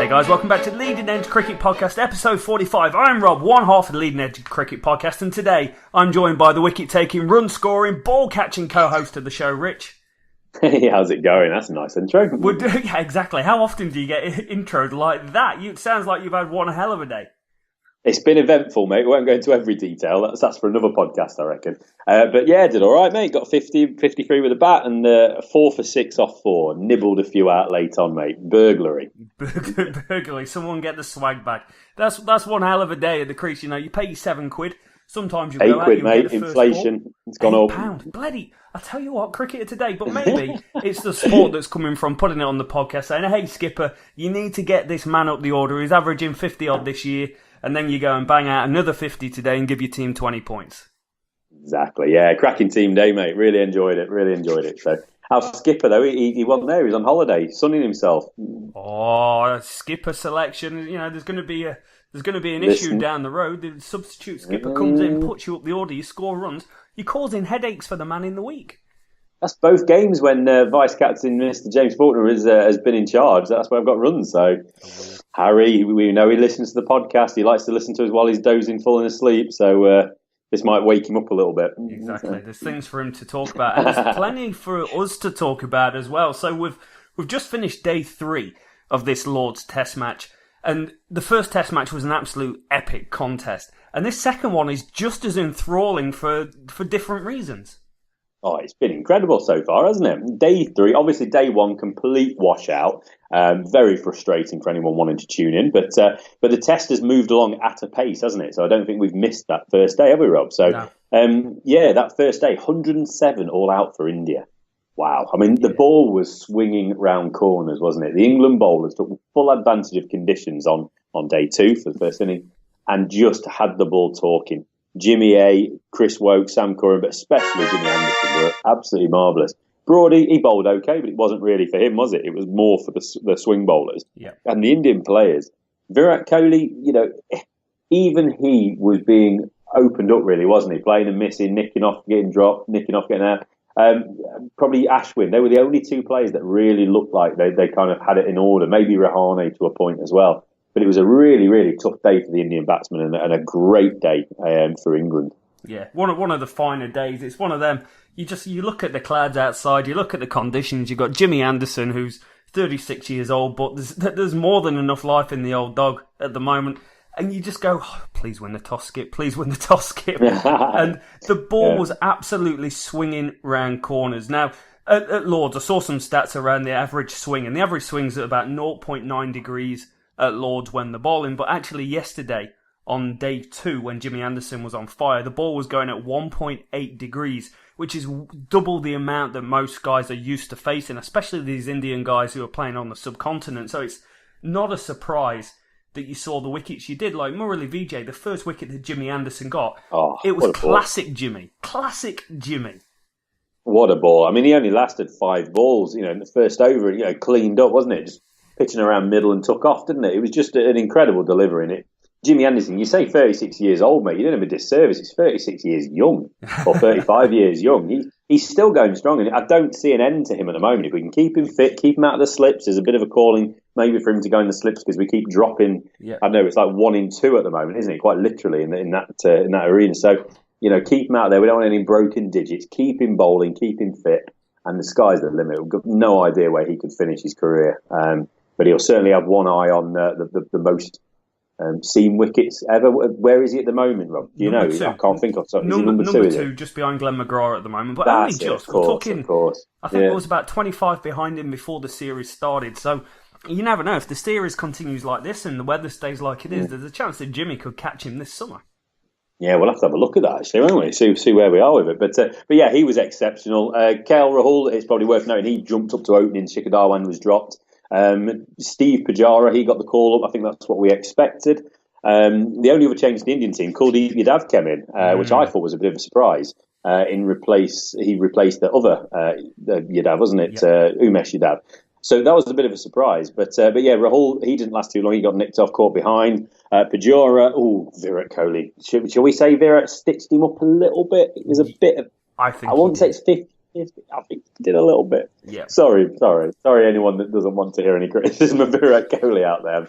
G'day guys, welcome back to Leading Edge Cricket Podcast, episode 45. I'm Rob, one half of the Leading Edge Cricket Podcast, and today I'm joined by the wicket-taking, run-scoring, ball-catching co-host of the show, Rich. Hey, how's it going? That's a nice intro. Yeah, exactly. How often do you get introed like that? It sounds like you've had one hell of a day. It's been eventful, mate. We won't go into every detail. That's for another podcast, I reckon. But yeah, did all right, mate. Got 53 with a bat and 4 for 6 off 4. Nibbled a few out late on, mate. Burglary. Burglary. Someone get the swag back. That's one hell of a day at the crease. You know, you pay your £7. Sometimes you go out, £8, you mate. get a first Inflation. ball. It's gone up. £8. Bloody, I tell you what, cricketer today. But maybe it's the sport that's coming from putting it on the podcast saying, hey, skipper, you need to get this man up the order. He's averaging 50 odd this year. And then you go and bang out another 50 today and give your team 20 points. Exactly, yeah. Cracking team day, mate. Really enjoyed it. So, our skipper, though, he wasn't there. He was on holiday, sunning himself. Oh, skipper selection. You know, there's going to be an issue down the road. The substitute skipper comes in, puts you up the order, you score runs. You're causing headaches for the man in the week. That's both games when vice-captain Mr. James Faulkner has been in charge. That's where I've got runs, so... Harry, we know he listens to the podcast. He likes to listen to us while he's dozing, falling asleep. So this might wake him up a little bit. Exactly. There's things for him to talk about, and there's plenty for us to talk about as well. So we've just finished day 3 of this Lord's Test match, and the first Test match was an absolute epic contest, and this second one is just as enthralling for different reasons. Oh, it's been incredible so far, hasn't it? Day 3, obviously day 1, complete washout. Very frustrating for anyone wanting to tune in. But the test has moved along at a pace, hasn't it? So I don't think we've missed that first day, have we, Rob? So, no. That first day, 107 all out for India. Wow. I mean, the ball was swinging round corners, wasn't it? The England bowlers took full advantage of conditions on day 2 for the first inning and just had the ball talking. Jimmy A, Chris Woke, Sam Curran, but especially Jimmy Anderson were absolutely marvellous. Brody, he bowled okay, but it wasn't really for him, was it? It was more for the swing bowlers. Yeah. And the Indian players. Virat Kohli, you know, even he was being opened up, really, wasn't he? Playing and missing, nicking off, getting dropped, nicking off, getting out. Probably Ashwin. They were the only 2 players that really looked like they kind of had it in order. Maybe Rahane to a point as well. But it was a really, really tough day for the Indian batsmen and a great day for England. Yeah, one of the finer days. It's one of them. You look at the clouds outside, you look at the conditions. You've got Jimmy Anderson, who's 36 years old, but there's more than enough life in the old dog at the moment. And you just go, oh, please win the toss, skip. Please win the toss, skip. And the ball was absolutely swinging round corners. Now, at Lords, I saw some stats around the average swing, and the average swing's at about 0.9 degrees at Lords when the bowling. But actually yesterday, on day 2, when Jimmy Anderson was on fire, the ball was going at 1.8 degrees, which is double the amount that most guys are used to facing, especially these Indian guys who are playing on the subcontinent. So it's not a surprise that you saw the wickets you did. Like Murali Vijay, the first wicket that Jimmy Anderson got, it was classic Jimmy. Classic Jimmy. What a ball. I mean, he only lasted 5 balls, you know, in the first over, you know, cleaned up, wasn't it? Just pitching around middle and took off, didn't it? It was just an incredible delivery in it. Jimmy Anderson, you say 36 years old, mate. You don't have a disservice. He's 36 years young, or 35 years young. He's still going strong, and I don't see an end to him at the moment. If we can keep him fit, keep him out of the slips, there's a bit of a calling maybe for him to go in the slips because we keep dropping. Yeah. I know it's like 1 in 2 at the moment, isn't it? Quite literally in that arena. So, you know, keep him out there. We don't want any broken digits. Keep him bowling, keep him fit, and the sky's the limit. We've got no idea where he could finish his career, but he'll certainly have one eye on the most seam wickets ever. Where is he at the moment, Rob? Do you know? I can't think of something. Number two, just behind Glenn McGrath at the moment. But only just. We're talking, I think it was about 25 behind him before the series started. So you never know. If the series continues like this and the weather stays like it is, there's a chance that Jimmy could catch him this summer. Yeah, we'll have to have a look at that, actually, won't we? See where we are with it. But yeah, he was exceptional. KL Rahul, it's probably worth noting, he jumped up to opening. Shikhar Dhawan was dropped. Steve Pujara, he got the call up. I think that's what we expected. The only other change to the Indian team, Kuldeep Yadav came in, which I thought was a bit of a surprise. He replaced the other Yadav, wasn't it? Yeah. Umesh Yadav. So that was a bit of a surprise. But yeah, Rahul, he didn't last too long. He got nicked off, caught behind. Pujara, Virat Kohli. Shall we say Virat stitched him up a little bit? It was a bit of... I won't say it's 50-50. I think Did a little bit. Yeah. Sorry, anyone that doesn't want to hear any criticism of Virat Kohli out there.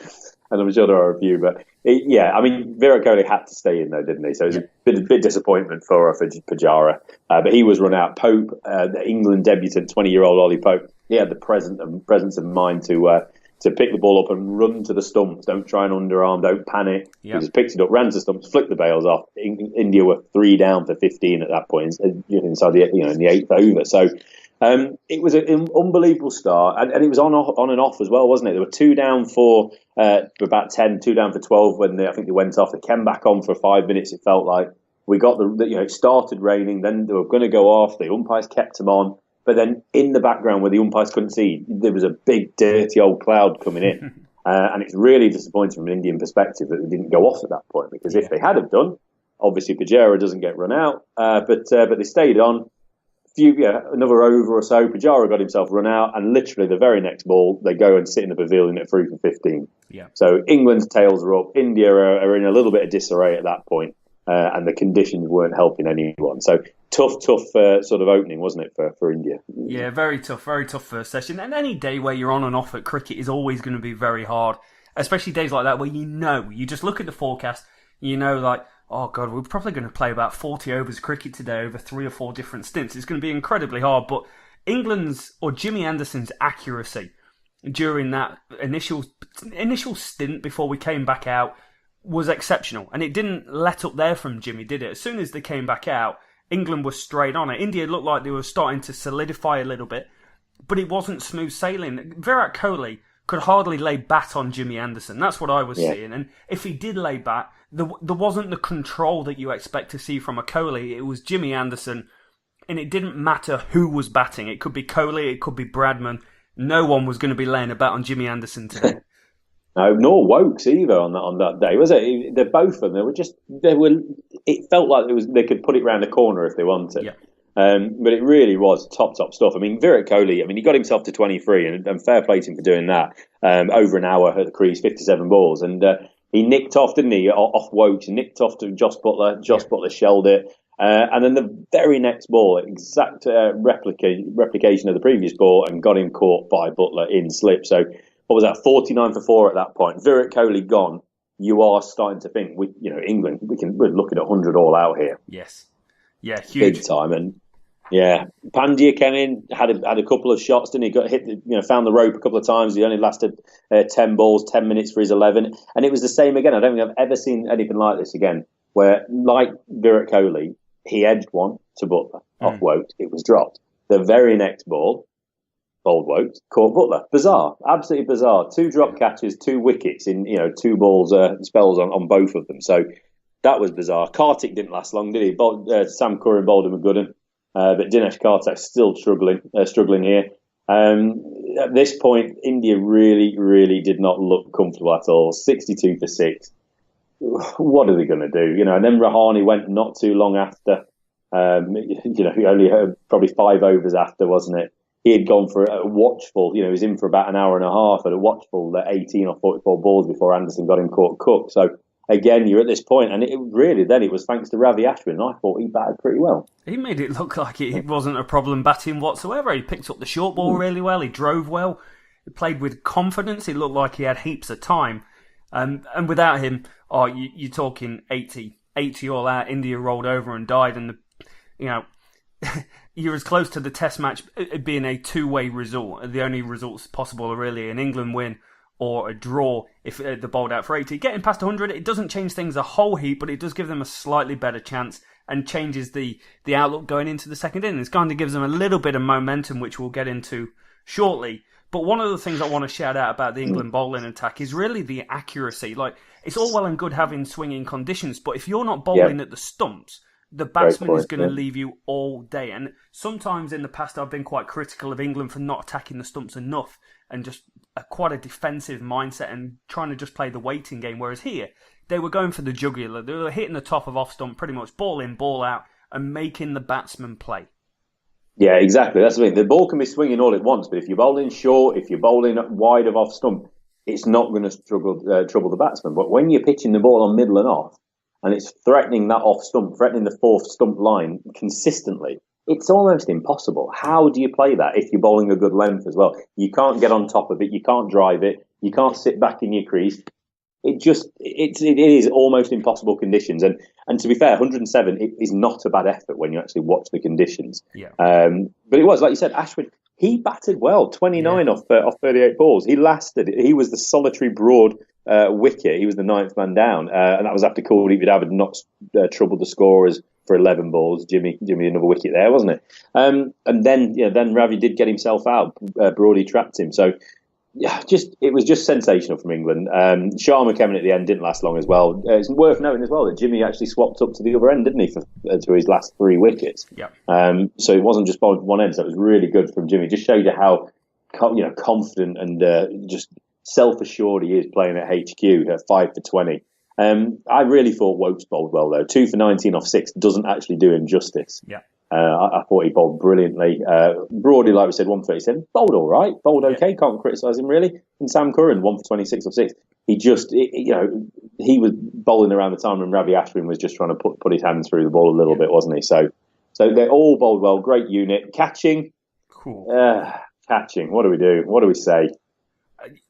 And I'm sure there are a few, but I mean, Virat Kohli had to stay in though, didn't he? So it was a bit disappointment for Pujara. But he was run out. Pope, the England debutant, 20-year-old Ollie Pope, he had the presence of mind to pick the ball up and run to the stumps. Don't try and underarm. Don't panic. Yep. He just picked it up, ran to the stumps, flicked the bails off. India were 3 down for 15 at that point inside the in the 8th over. So it was an unbelievable start, and it was on and off as well, wasn't it? There were 2 down for about 10, 2 down for 12 when I think they went off. They came back on for 5 minutes. It felt like we got it started raining. Then they were going to go off. The umpires kept them on. But then in the background where the umpires couldn't see, there was a big, dirty old cloud coming in. And it's really disappointing from an Indian perspective that they didn't go off at that point, because if they had have done, obviously Pujara doesn't get run out. But they stayed on. Another over or so, Pujara got himself run out, and literally the very next ball, they go and sit in the pavilion at 3 for 15. Yeah. So England's tails are up. India are in a little bit of disarray at that point, and the conditions weren't helping anyone. So tough sort of opening, wasn't it, for India? Yeah, very tough first session. And any day where you're on and off at cricket is always going to be very hard, especially days like that where you just look at the forecast, like, oh God, we're probably going to play about 40 overs of cricket today over 3 or 4 different stints. It's going to be incredibly hard, but England's or Jimmy Anderson's accuracy during that initial stint before we came back out was exceptional, and it didn't let up there from Jimmy, did it? As soon as they came back out, England was straight on it. India looked like they were starting to solidify a little bit, but it wasn't smooth sailing. Virat Kohli could hardly lay bat on Jimmy Anderson. That's what I was seeing. And if he did lay bat, there wasn't the control that you expect to see from a Kohli. It was Jimmy Anderson, and it didn't matter who was batting. It could be Kohli, it could be Bradman. No one was going to be laying a bat on Jimmy Anderson today. No, nor Wokes either on that day, was it? They're both of them. It felt like they could put it round the corner if they wanted. Yeah. But it really was top stuff. I mean, Virat Kohli, he got himself to 23, and fair play to him for doing that. Over an hour at the crease, 57 balls, and he nicked off, didn't he? Off Wokes, he nicked off to Joss Butler. Butler shelled it, and then the very next ball, exact replication of the previous ball, and got him caught by Butler in slip. So what was that? 49 for 4 at that point. Virat Kohli gone. You are starting to think, England, we're looking at 100 all out here. Yes, yeah, huge, big time. And Pandya came in, had a couple of shots, didn't he? Got hit, found the rope a couple of times. He only lasted 10 balls, 10 minutes for his 11, and it was the same again. I don't think I've ever seen anything like this again, where like Virat Kohli, he edged one to Butler off Wokes. It was dropped. The very next ball, Bold Wokes caught Butler. Bizarre, absolutely bizarre. 2 drop catches, 2 wickets in 2 balls spells on both of them. So that was bizarre. Kartik didn't last long, did he? Sam Curran bowled him a good one. But Dinesh Karthik's still struggling here. At this point, India really, really did not look comfortable at all. 62 for 6. What are they going to do? And then Rahane went not too long after. He only had probably 5 overs after, wasn't it? He had gone for a watchful. He was in for about an hour and a half at a watchful 18 or 44 balls before Anderson got him caught cook. So again, you're at this point, and it was thanks to Ravi Ashwin. I thought he batted pretty well. He made it look like it wasn't a problem batting whatsoever. He picked up the short ball really well. He drove well. He played with confidence. It looked like he had heaps of time. And without him, you're talking 80 all out. India rolled over and died, and you're as close to the Test match being a 2-way result. The only results possible are really an England win or a draw if they're bowled out for 80. Getting past 100, it doesn't change things a whole heap, but it does give them a slightly better chance and changes the outlook going into the second innings. It kind of gives them a little bit of momentum, which we'll get into shortly. But one of the things I want to shout out about the England bowling attack is really the accuracy. Like, it's all well and good having swinging conditions, but if you're not bowling at the stumps, the batsman is going to leave you all day. And sometimes in the past, I've been quite critical of England for not attacking the stumps enough and just quite a defensive mindset and trying to just play the waiting game. Whereas here, they were going for the jugular. They were hitting the top of off stump, pretty much ball in, ball out, and making the batsman play. Yeah, exactly. That's the thing. The ball can be swinging all at once, but if you're bowling short, if you're bowling wide of off stump, it's not going to trouble the batsman. But when you're pitching the ball on middle and off, and it's threatening that off stump, threatening the 4th stump line consistently, it's almost impossible. How do you play that if you're bowling a good length as well? You can't get on top of it. You can't drive it. You can't sit back in your crease. It is almost impossible conditions. And to be fair, 107 is not a bad effort when you actually watch the conditions. Yeah. But it was, like you said, Ashwin, he batted well, 29 off 38 balls. He lasted. He was the solitary broad wicket. He was the ninth man down. And that was after Kuldeep Yadav not troubled the scorers for 11 balls. Jimmy another wicket there, wasn't it? And then Ravi did get himself out. Broady trapped him. So yeah, it was just sensational from England. Sharma came in at the end, didn't last long as well. It's worth noting as well that Jimmy actually swapped up to the other end, didn't he, for his last 3 wickets? Yeah. So it wasn't just bowled one end. So it was really good from Jimmy. Just showed you how confident and just self-assured he is playing at HQ at 5 for 20. I really thought Wokes bowled well though. 2 for 19 off 6 doesn't actually do him justice. Yeah. I thought he bowled brilliantly. Broadly, like we said, 137, bowled all right, bowled okay. Can't criticise him really. And Sam Curran, 1 for 26 off 6. He just, he was bowling around the time when Ravi Ashwin was just trying to put his hands through the ball a little bit, wasn't he? So they all bowled well. Great unit. Catching, cool. Catching. What do we do? What do we say?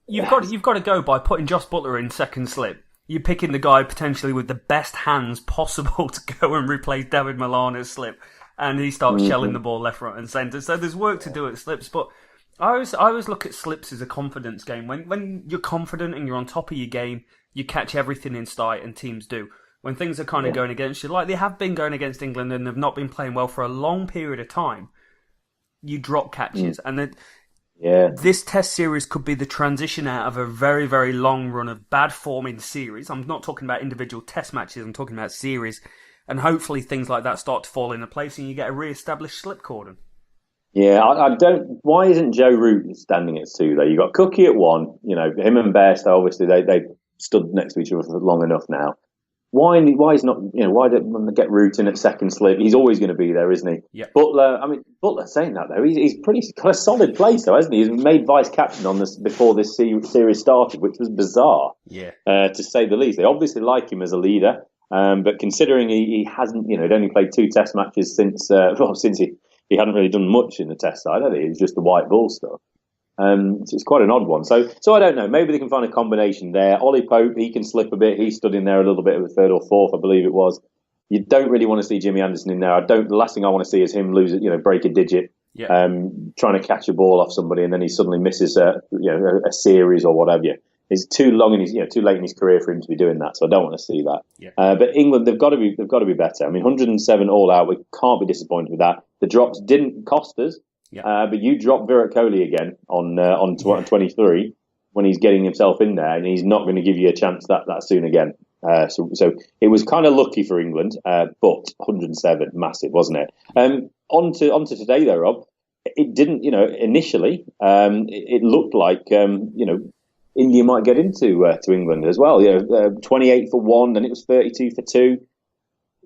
You've got to go by putting Joss Butler in second slip. You're picking the guy potentially with the best hands possible to go and replace David Milana's slip. And he starts shelling the ball left, right, and centre. So there's work to do at slips, but I always look at slips as a confidence game. When you're confident and you're on top of your game, you catch everything in sight, and teams do. When things are kind of going against you, like they have been going against England and have not been playing well for a long period of time, you drop catches. And this Test series could be the transition out of a very, very long run of bad form in series. I'm not talking about individual Test matches. I'm talking about series. And hopefully things like that start to fall into place and you get a re-established slip cordon. Yeah, I don't... Why isn't Joe Root standing at 2, though? You got Cookie at 1. Him and Bairstow, obviously, they stood next to each other for long enough now. Why is not... why don't they get Root in at second slip? He's always going to be there, isn't he? Yeah. Butler saying that, though, he's pretty got a solid place, though, hasn't he? He's made vice-captain on this before this series started, which was bizarre, to say the least. They obviously like him as a leader. But considering he hasn't, he'd only played 2 Test matches since he hadn't really done much in the Test side, had he? It was just the white ball stuff. So it's quite an odd one. So I don't know. Maybe they can find a combination there. Ollie Pope, he can slip a bit. He stood in there a little bit of a 3rd or 4th, I believe it was. You don't really want to see Jimmy Anderson in there. The last thing I want to see is him lose, break a digit, trying to catch a ball off somebody, and then he suddenly misses a series or whatever. It's too long in his, too late in his career for him to be doing that. So I don't want to see that. Yeah. But England, they've got to be better. I mean, 107 all out. We can't be disappointed with that. The drops didn't cost us. Yeah. But you dropped Virat Kohli again on 23 when he's getting himself in there, and he's not going to give you a chance that soon again. So it was kind of lucky for England, but 107, massive, wasn't it? On to today though, Rob. It didn't, initially, it looked like, India might get into to England as well. 28 for 1, then it was 32 for 2.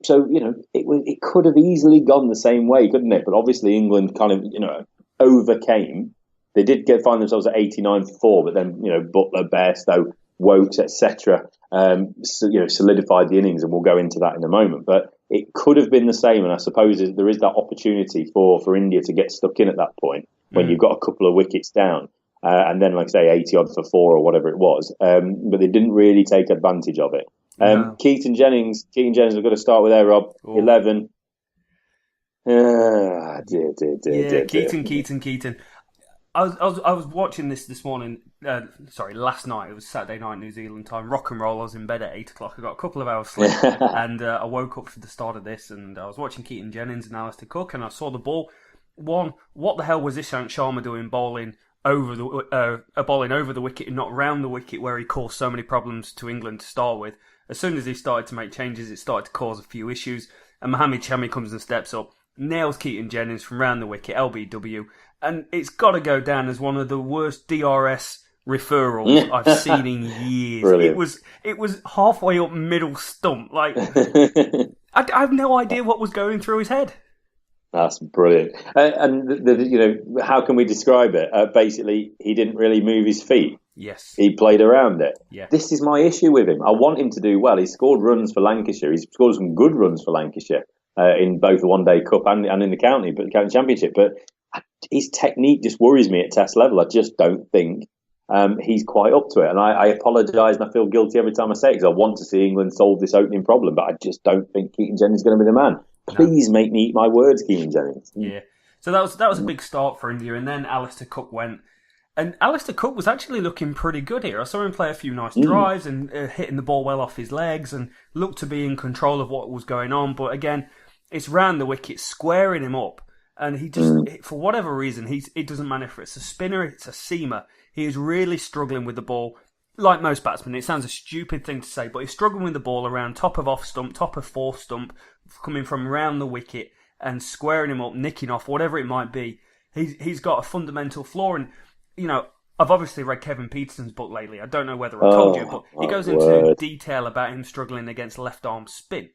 So it could have easily gone the same way, couldn't it? But obviously England kind of overcame. They did find themselves at 89 for 4, but then Butler, Bairstow, Wokes, etc. Solidified the innings, and we'll go into that in a moment. But it could have been the same, and I suppose there is that opportunity for India to get stuck in at that point when you've got a couple of wickets down. And then, like I say, 80 odd for 4 or whatever it was. But they didn't really take advantage of it. No. Keaton Jennings, we've got to start with there, Rob. Ooh. 11. Keaton. I was watching this morning. Last night. It was Saturday night, New Zealand time. Rock and roll. I was in bed at 8 o'clock. I got a couple of hours sleep, and I woke up for the start of this, and I was watching Keaton Jennings and Alistair Cook, and I saw the ball. What the hell was Ishant Sharma doing bowling over the wicket and not round the wicket, where he caused so many problems to England to start with? As soon as he started to make changes, it started to cause a few issues, and Mohamed Shami comes and steps up, nails Keaton Jennings from round the wicket, LBW, and it's got to go down as one of the worst DRS referrals I've seen in years. Brilliant. It was halfway up middle stump. Like I have no idea what was going through his head. That's brilliant. And how can we describe it? Basically, he didn't really move his feet. Yes. He played around it. Yeah. This is my issue with him. I want him to do well. He scored runs for Lancashire. He's scored some good runs for Lancashire. in both the One Day Cup and in the county championship. But his technique just worries me at Test level. I just don't think he's quite up to it. And I apologise and I feel guilty every time I say it because I want to see England solve this opening problem, but I just don't think Keaton Jennings is going to be the man. Please make me eat my words, Keaton Jennings. Yeah. So that was a big start for India, and then Alistair Cook went. And Alistair Cook was actually looking pretty good here. I saw him play a few nice drives and hitting the ball well off his legs and looked to be in control of what was going on. But again, it's round the wicket, squaring him up. And he just, for whatever reason, it doesn't matter if it's a spinner, it's a seamer. He is really struggling with the ball. Like most batsmen, it sounds a stupid thing to say, but he's struggling with the ball around top of off stump, top of fourth stump, coming from around the wicket and squaring him up, nicking off, whatever it might be. He's got a fundamental flaw. And, you know, I've obviously read Kevin Peterson's book lately. I don't know whether I told you, but he goes into detail about him struggling against left-arm spin.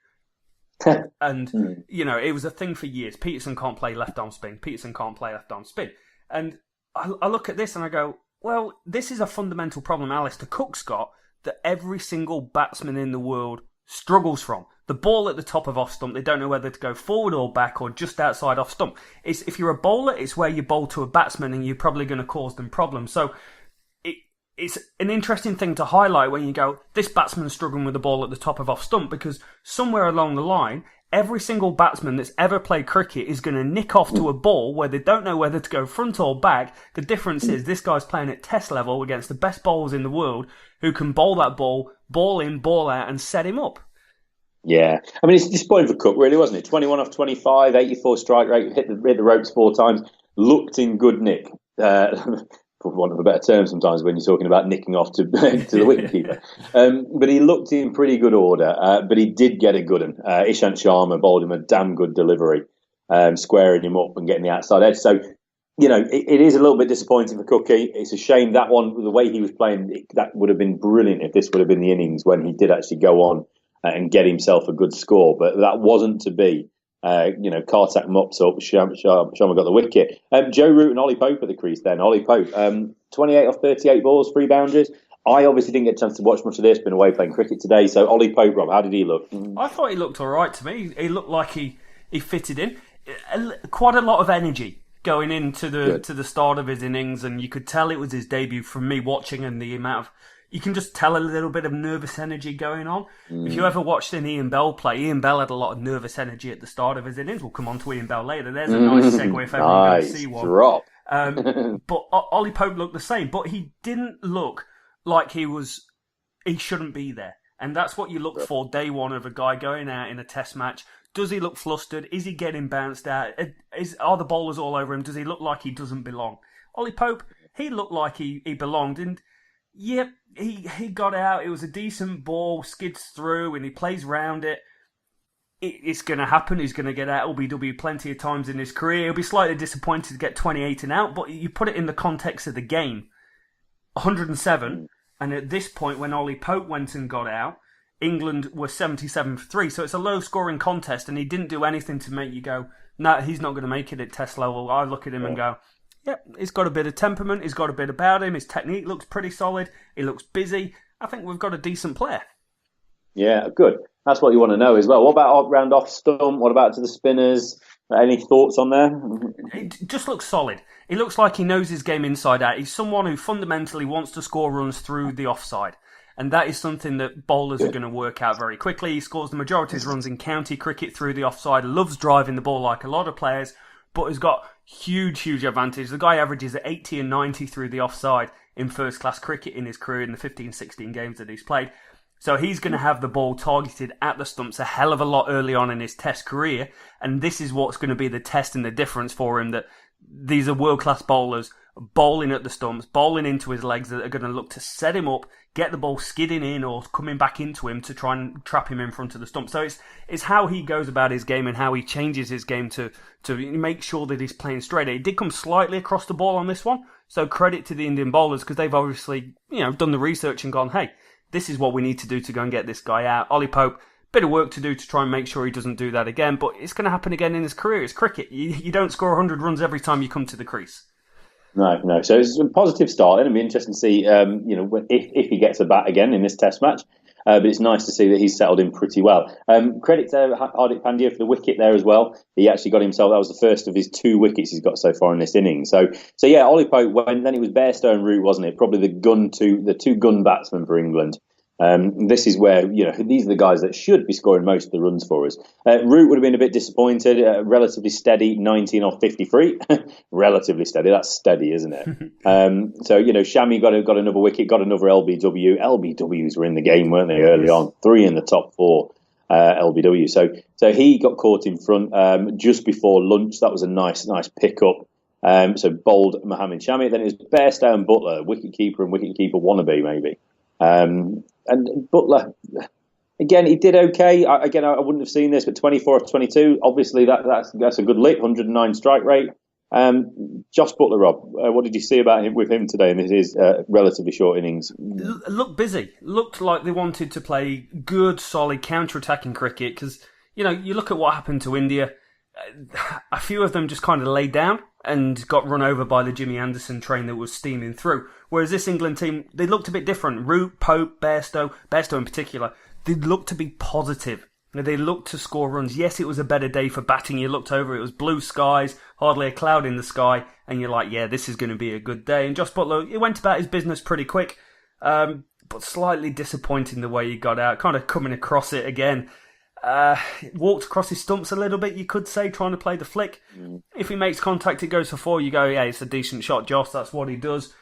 And, you know, it was a thing for years. Peterson can't play left-arm spin. Peterson can't play left-arm spin. And I look at this and I go, well, this is a fundamental problem Alistair Cook's got that every single batsman in the world struggles from. The ball at the top of off stump, they don't know whether to go forward or back or just outside off stump. If you're a bowler, it's where you bowl to a batsman and you're probably going to cause them problems. So it's an interesting thing to highlight when you go, this batsman's struggling with the ball at the top of off stump, because somewhere along the line, every single batsman that's ever played cricket is going to nick off to a ball where they don't know whether to go front or back. The difference is this guy's playing at Test level against the best bowlers in the world who can bowl that ball in, ball out and set him up. Yeah, I mean, it's disappointing for Cook, really, wasn't it? 21 off 25, 84 strike rate, hit the ropes 4 times, looked in good nick, for want of a better term sometimes when you're talking about nicking off to the wicketkeeper. But he looked in pretty good order, but he did get a good one. Ishant Sharma bowled him a damn good delivery, squaring him up and getting the outside edge. So, you know, it is a little bit disappointing for Cookie. It's a shame that one, the way he was playing, that would have been brilliant if this would have been the innings when he did actually go on and get himself a good score, but that wasn't to be. Kartak mops up, Sharma got the wicket. Joe Root and Ollie Pope at the crease then. Ollie Pope, 28 off 38 balls, 3 boundaries. I obviously didn't get a chance to watch much of this, been away playing cricket today. So Ollie Pope, Rob, how did he look? I thought he looked all right to me. He looked like he fitted in. Quite a lot of energy going into the start of his innings, and you could tell it was his debut from me watching, and the amount of... You can just tell a little bit of nervous energy going on. If you ever watched an Ian Bell play, Ian Bell had a lot of nervous energy at the start of his innings. We'll come on to Ian Bell later. There's a nice segue if ever you go to see one. Drop. But Ollie Pope looked the same, but he didn't look like he shouldn't be there. And that's what you look for day one of a guy going out in a test match. Does he look flustered? Is he getting bounced out? Are the bowlers all over him? Does he look like he doesn't belong? Ollie Pope, he looked like he belonged. And yep, he got out. It was a decent ball, skids through, and he plays round it. It's going to happen. He's going to get out LBW plenty of times in his career. He'll be slightly disappointed to get 28 and out, but you put it in the context of the game. 107, and at this point, when Ollie Pope went and got out, England were 77 for 3, so it's a low-scoring contest, and he didn't do anything to make you go, no, he's not going to make it at Test level. I look at him and go, yep, he's got a bit of temperament, he's got a bit about him, his technique looks pretty solid, he looks busy. I think we've got a decent player. Yeah, good. That's what you want to know as well. What about round off stump? What about to the spinners? Any thoughts on there? It just looks solid. He looks like he knows his game inside out. He's someone who fundamentally wants to score runs through the offside. And that is something that bowlers are going to work out very quickly. He scores the majority of his runs in county cricket through the offside, loves driving the ball like a lot of players, but has got huge advantage. The guy averages at 80 and 90 through the offside in first-class cricket in his career in the 15-16 games that he's played. So he's going to have the ball targeted at the stumps a hell of a lot early on in his test career. And this is what's going to be the test and the difference for him, that these are world-class bowlers bowling at the stumps, bowling into his legs that are going to look to set him up, get the ball skidding in or coming back into him to try and trap him in front of the stump. So it's how he goes about his game and how he changes his game to make sure that he's playing straight. It did come slightly across the ball on this one. So credit to the Indian bowlers, because they've obviously, done the research and gone, hey, this is what we need to do to go and get this guy out. Ollie Pope, bit of work to do to try and make sure he doesn't do that again, but it's going to happen again in his career. It's cricket. You don't score 100 runs every time you come to the crease. No. So it's a positive start. It'll be interesting to see, if he gets a bat again in this Test match. but it's nice to see that he's settled in pretty well. Credit to Hardik Pandya for the wicket there as well. He actually got himself, that was the first of his 2 wickets he's got so far in this inning. So yeah, Ollie Pope went, then it was Bairstow and Root, wasn't it? Probably the 2 gun batsmen for England. This is where, these are the guys that should be scoring most of the runs for us. Root would have been a bit disappointed, relatively steady, 19 off 53. Relatively steady, that's steady, isn't it? Shami got another wicket, got another LBW. LBWs were in the game, weren't they, early on? 3 in the top 4 LBW. So he got caught in front just before lunch. That was a nice pick-up. So bowled Mohammed Shami. Then it was Bairstow and Butler, wicket-keeper and wicket-keeper wannabe, maybe. And Butler, again, he did okay. I wouldn't have seen this, but 24 off 22. Obviously, that's a good lick, 109 strike rate. Josh Butler, Rob, what did you see about him with him today in his relatively short innings? Looked busy. Looked like they wanted to play good, solid counter-attacking cricket because, you look at what happened to India. A few of them just kind of laid down and got run over by the Jimmy Anderson train that was steaming through. Whereas this England team, they looked a bit different. Root, Pope, Bairstow in particular, they looked to be positive. They looked to score runs. Yes, it was a better day for batting. You looked over, it was blue skies, hardly a cloud in the sky, and you're like, yeah, this is going to be a good day. And Josh Butler, he went about his business pretty quick, but slightly disappointing the way he got out, kind of coming across it again. Walked across his stumps a little bit, you could say, trying to play the flick. If he makes contact, it goes for 4. You go, yeah, it's a decent shot, Josh. That's what he does.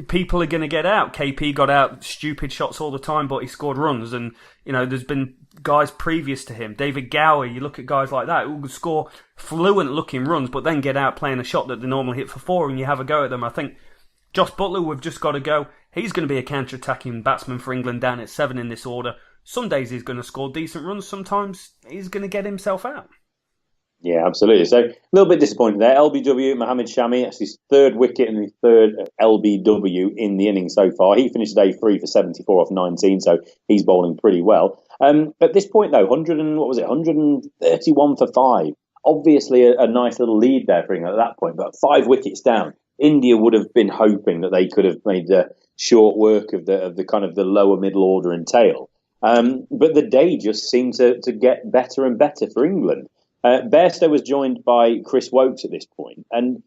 People are going to get out. KP got out stupid shots all the time, but he scored runs. And, there's been guys previous to him. David Gower, you look at guys like that who score fluent-looking runs, but then get out playing a shot that they normally hit for 4, and you have a go at them. I think Josh Butler, we've just got to go. He's going to be a counter-attacking batsman for England down at 7 in this order. Some days he's going to score decent runs. Sometimes he's going to get himself out. Yeah, absolutely. So a little bit disappointed there. LBW, Mohammed Shami, that's his 3rd wicket and his 3rd LBW in the innings so far. He finished today 3 for 74 off 19, so he's bowling pretty well. At this point, though, 131 for 5. Obviously a nice little lead there for England at that point, but 5 wickets down. India would have been hoping that they could have made short work of the kind of the lower middle order and tail. But the day just seemed to get better and better for England. Bairstow was joined by Chris Wokes at this point, and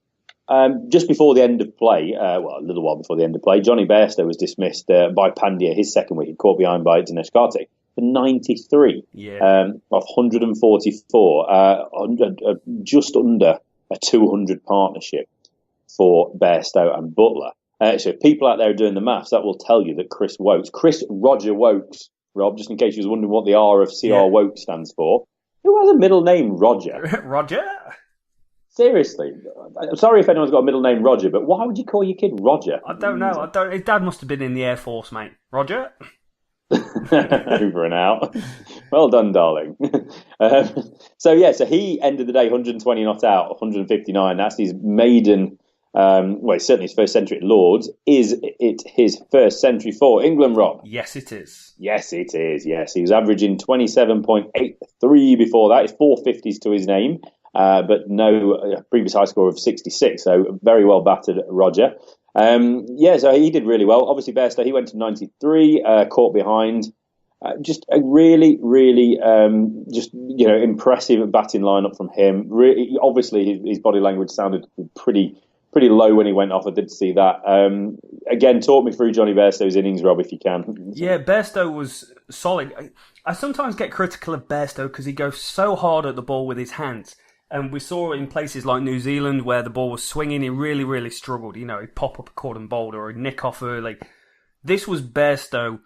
just before the end of play, a little while before the end of play, Johnny Bairstow was dismissed by Pandya, his 2nd wicket, caught behind by Dinesh Karthik, for 93 off 144, just under a 200 partnership for Bairstow and Butler. So if people out there are doing the maths, that will tell you that Chris Roger Wokes, Rob, just in case you was wondering what the R of CR Wokes stands for, who has a middle name Roger? Roger? Seriously. I'm sorry if anyone's got a middle name Roger, but why would you call your kid Roger? I don't know. His dad must have been in the Air Force, mate. Roger? Over and out. Well done, darling. So he ended the day 120 not out, 159. That's his maiden... it's certainly his first century at Lords. Is it his first century for England, Rob? Yes, it is. Yes, it is. Yes, he was averaging 27.83 before that. It's 450s to his name, but no previous high score of 66. So very well battered, Roger. So he did really well. Obviously, Bairstow, he went to 93, caught behind. Just a really, really, impressive batting lineup from him. Really, obviously, his body language sounded pretty low when he went off. I did see that. Again, talk me through Johnny Bairstow's innings, Rob, if you can. Yeah, Bairstow was solid. I sometimes get critical of Bairstow because he goes so hard at the ball with his hands. And we saw in places like New Zealand where the ball was swinging, he really, really struggled. He'd pop up a cordon boulder or he'd nick off early. This was Bairstow,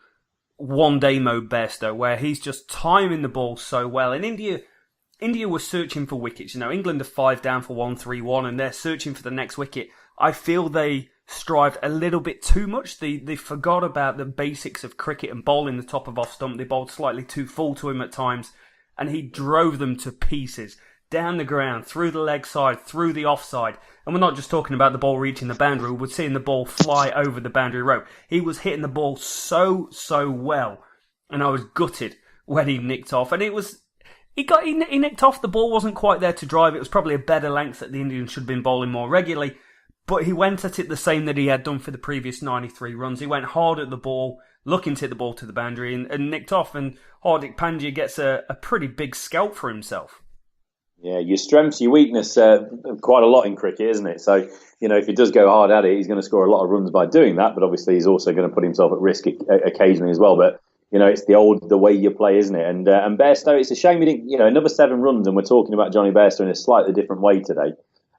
one-day mode Bairstow, where he's just timing the ball so well. And India was searching for wickets. England are 5 down for 1-3-1 and they're searching for the next wicket. I feel they strived a little bit too much. They forgot about the basics of cricket and bowling the top of off stump. They bowled slightly too full to him at times and he drove them to pieces. Down the ground, through the leg side, through the offside. And we're not just talking about the ball reaching the boundary, we're seeing the ball fly over the boundary rope. He was hitting the ball so well. And I was gutted when he nicked off. And he nicked off, the ball wasn't quite there to drive. It was probably a better length that the Indians should have been bowling more regularly. But he went at it the same that he had done for the previous 93 runs. He went hard at the ball, looking to hit the ball to the boundary and nicked off, and Hardik Pandya gets a pretty big scalp for himself. Yeah, your strengths, your weakness, quite a lot in cricket, isn't it? So, if he does go hard at it, he's going to score a lot of runs by doing that. But obviously, he's also going to put himself at risk occasionally as well. But it's the way you play, isn't it? And Bairstow, it's a shame we didn't, another 7 runs, and we're talking about Johnny Bairstow in a slightly different way today.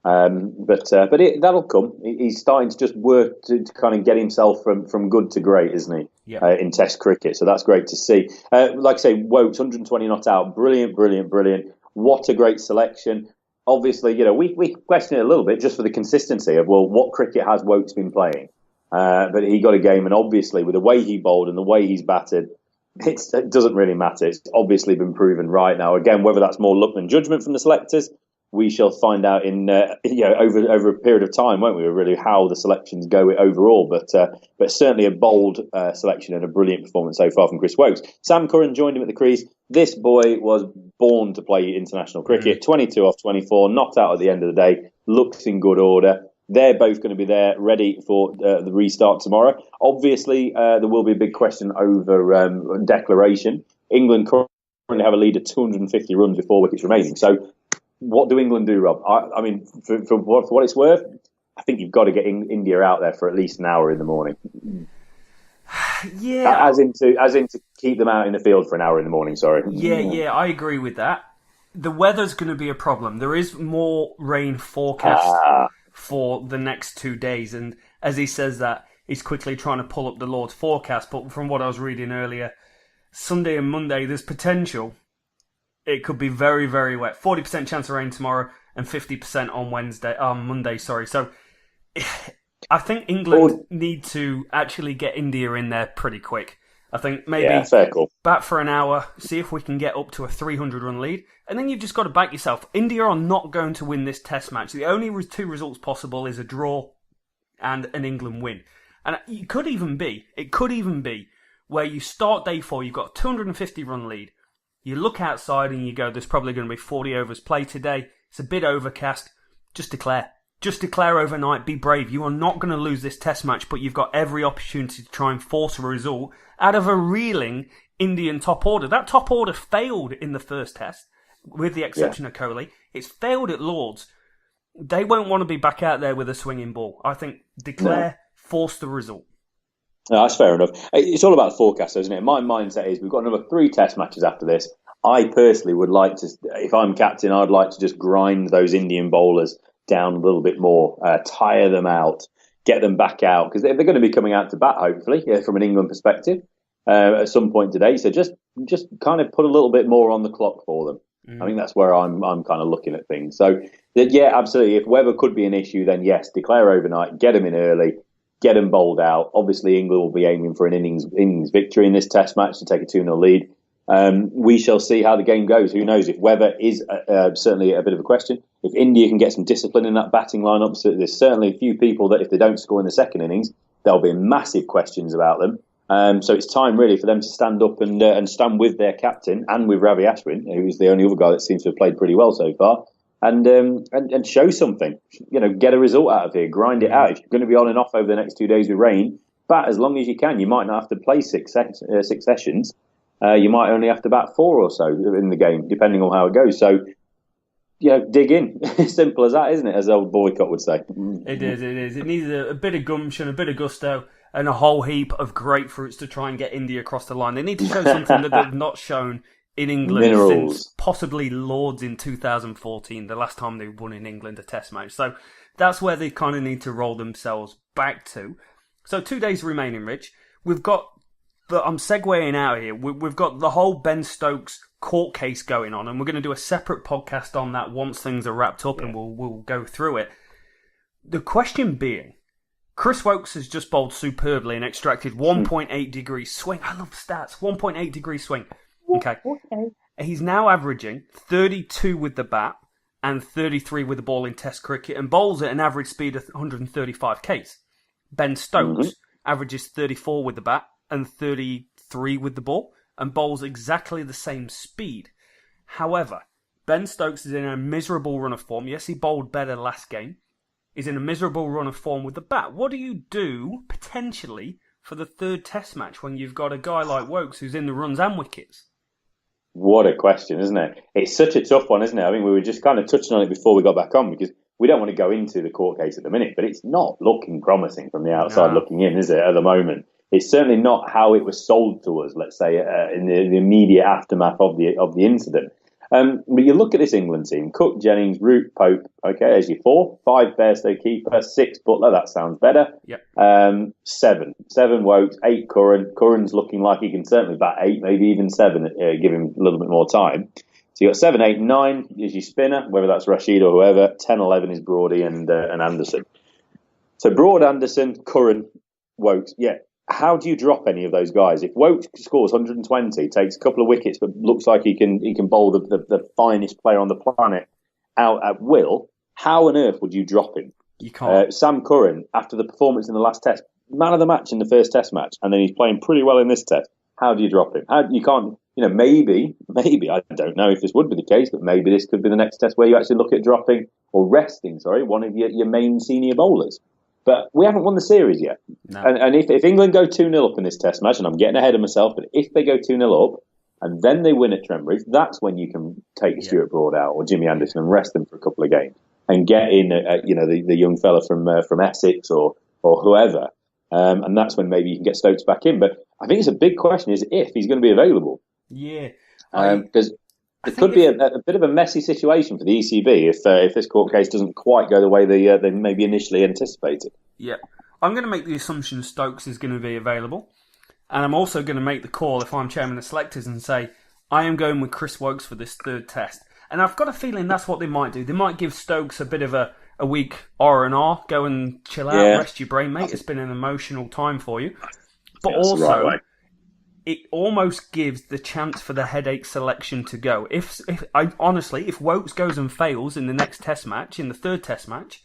But that'll come. He's starting to just work to kind of get himself from good to great, isn't he? Yeah. In Test cricket, so that's great to see. Like I say, Wokes 120 not out, brilliant. What a great selection. Obviously, we question it a little bit just for the consistency of, what cricket has Wokes been playing? But he got a game, and obviously with the way he bowled and the way he's batted, it doesn't really matter. It's obviously been proven right now. Again, whether that's more luck than judgment from the selectors, we shall find out in over a period of time, won't we? Really, how the selections go overall. But certainly a bold selection and a brilliant performance so far from Chris Wokes. Sam Curran joined him at the crease. This boy was born to play international cricket. 22 off 24, knocked out at the end of the day. Looks in good order. They're both going to be there, ready for the restart tomorrow. Obviously, there will be a big question over declaration. England currently have a lead of 250 runs with 4 wickets remaining. So, what do England do, Rob? I mean, for what it's worth, I think you've got to get India out there for at least an hour in the morning. Yeah, as in to keep them out in the field for an hour in the morning. Sorry. Yeah, I agree with that. The weather's going to be a problem. There is more rain forecast for the next 2 days, and as he says that, he's quickly trying to pull up the Lord's forecast. But from what I was reading earlier, Sunday and Monday, there's potential. It could be very, very wet. 40% chance of rain tomorrow and 50% on Monday. Sorry. So I think England need to actually get India in there pretty quick. I think maybe fair call. Bat for an hour, see if we can get up to a 300-run lead, and then you've just got to back yourself. India are not going to win this Test match. The only 2 results possible is a draw and an England win. And it could even be where you start day 4, you've got a 250-run lead. You look outside and you go, there's probably going to be 40 overs played today. It's a bit overcast. Just declare. Just declare overnight. Be brave. You are not going to lose this Test match, but you've got every opportunity to try and force a result out of a reeling Indian top order. That top order failed in the first Test, with the exception of Kohli. It's failed at Lord's. They won't want to be back out there with a swinging ball. I think declare, force the result. No, that's fair enough. It's all about the forecast, isn't it? My mindset is we've got another 3 Test matches after this. I personally would like to, if I'm captain, I'd like to just grind those Indian bowlers down a little bit more, tire them out, get them back out, because they're going to be coming out to bat, hopefully, from an England perspective, at some point today. So just kind of put a little bit more on the clock for them. I think that's where I'm kind of looking at things. So, yeah, absolutely. If weather could be an issue, then yes, declare overnight, get them in early, get them bowled out. Obviously, England will be aiming for an innings victory in this Test match to take a 2-0 lead. We shall see how the game goes. Who knows? If weather is certainly a bit of a question, if India can get some discipline in that batting lineup, so there's certainly a few people that if they don't score in the second innings, there'll be massive questions about them. So it's time really for them to stand up and stand with their captain and with Ravi Ashwin, who's the only other guy that seems to have played pretty well so far, and show something. Get a result out of here, grind it out. If you're going to be on and off over the next 2 days with rain, bat as long as you can. You might not have to play six sessions. You might only have to bat 4 or so in the game, depending on how it goes. So, dig in. Simple as that, isn't it? As old Boycott would say. It is. It needs a bit of gumption, a bit of gusto, and a whole heap of grapefruits to try and get India across the line. They need to show something that they've not shown in England since possibly Lord's in 2014, the last time they won in England a Test match. So that's where they kind of need to roll themselves back to. So 2 days remaining, Rich. But I'm segueing out here. We've got the whole Ben Stokes court case going on, and we're going to do a separate podcast on that once things are wrapped up, and we'll go through it. The question being, Chris Wokes has just bowled superbly and extracted 1.8 degree swing. I love stats. 1.8 degree swing. Okay. He's now averaging 32 with the bat and 33 with the ball in Test cricket, and bowls at an average speed of 135 k's. Ben Stokes averages 34 with the bat and 33 with the ball, and bowls exactly the same speed. However, Ben Stokes is in a miserable run of form. Yes, he bowled better last game. He's in a miserable run of form with the bat. What do you do, potentially, for the third Test match when you've got a guy like Wokes who's in the runs and wickets? What a question, isn't it? It's such a tough one, isn't it? I mean, we were just kind of touching on it before we got back on because we don't want to go into the court case at the minute, but it's not looking promising from the outside looking in, is it, at the moment? It's certainly not how it was sold to us, let's say, in the immediate aftermath of the incident. But you look at this England team: Cook, Jennings, Root, Pope. Okay, there's your 4, 5 Bairstow keeper, 6 Butler. That sounds better. Yep. 7 Wokes, 8 Curran. Curran's looking like he can certainly bat 8, maybe even 7. Give him a little bit more time. So you got 7, 8, 9 is your spinner, whether that's Rashid or whoever. 10, 11 is Broady and Anderson. So Broad, Anderson, Curran, Wokes. Yeah. How do you drop any of those guys? If Wokes scores 120, takes a couple of wickets, but looks like he can bowl the finest player on the planet out at will, how on earth would you drop him? You can't. Sam Curran, after the performance in the last Test, man of the match in the first Test match, and then he's playing pretty well in this Test. How do you drop him? You can't. Maybe I don't know if this would be the case, but maybe this could be the next Test where you actually look at dropping or resting, one of your main senior bowlers. But we haven't won the series yet. No. And if England go 2-0 up in this Test match, and I'm getting ahead of myself, but if they go 2-0 up and then they win at Trent Bridge, that's when you can take Stuart Broad out or Jimmy Anderson and rest them for a couple of games and get in, the young fella from Essex or whoever. And that's when maybe you can get Stokes back in. But I think it's a big question is if he's going to be available. Yeah. Because it could be a bit of a messy situation for the ECB if this court case doesn't quite go the way they maybe initially anticipated. Yeah. I'm going to make the assumption Stokes is going to be available. And I'm also going to make the call if I'm chairman of selectors and say, I am going with Chris Wokes for this third Test. And I've got a feeling that's what they might do. They might give Stokes a bit of a week R&R. Go and chill out, rest your brain, mate. It's been an emotional time for you. But also, it almost gives the chance for the headache selection to go. If Wokes goes and fails in the next Test match, in the third Test match,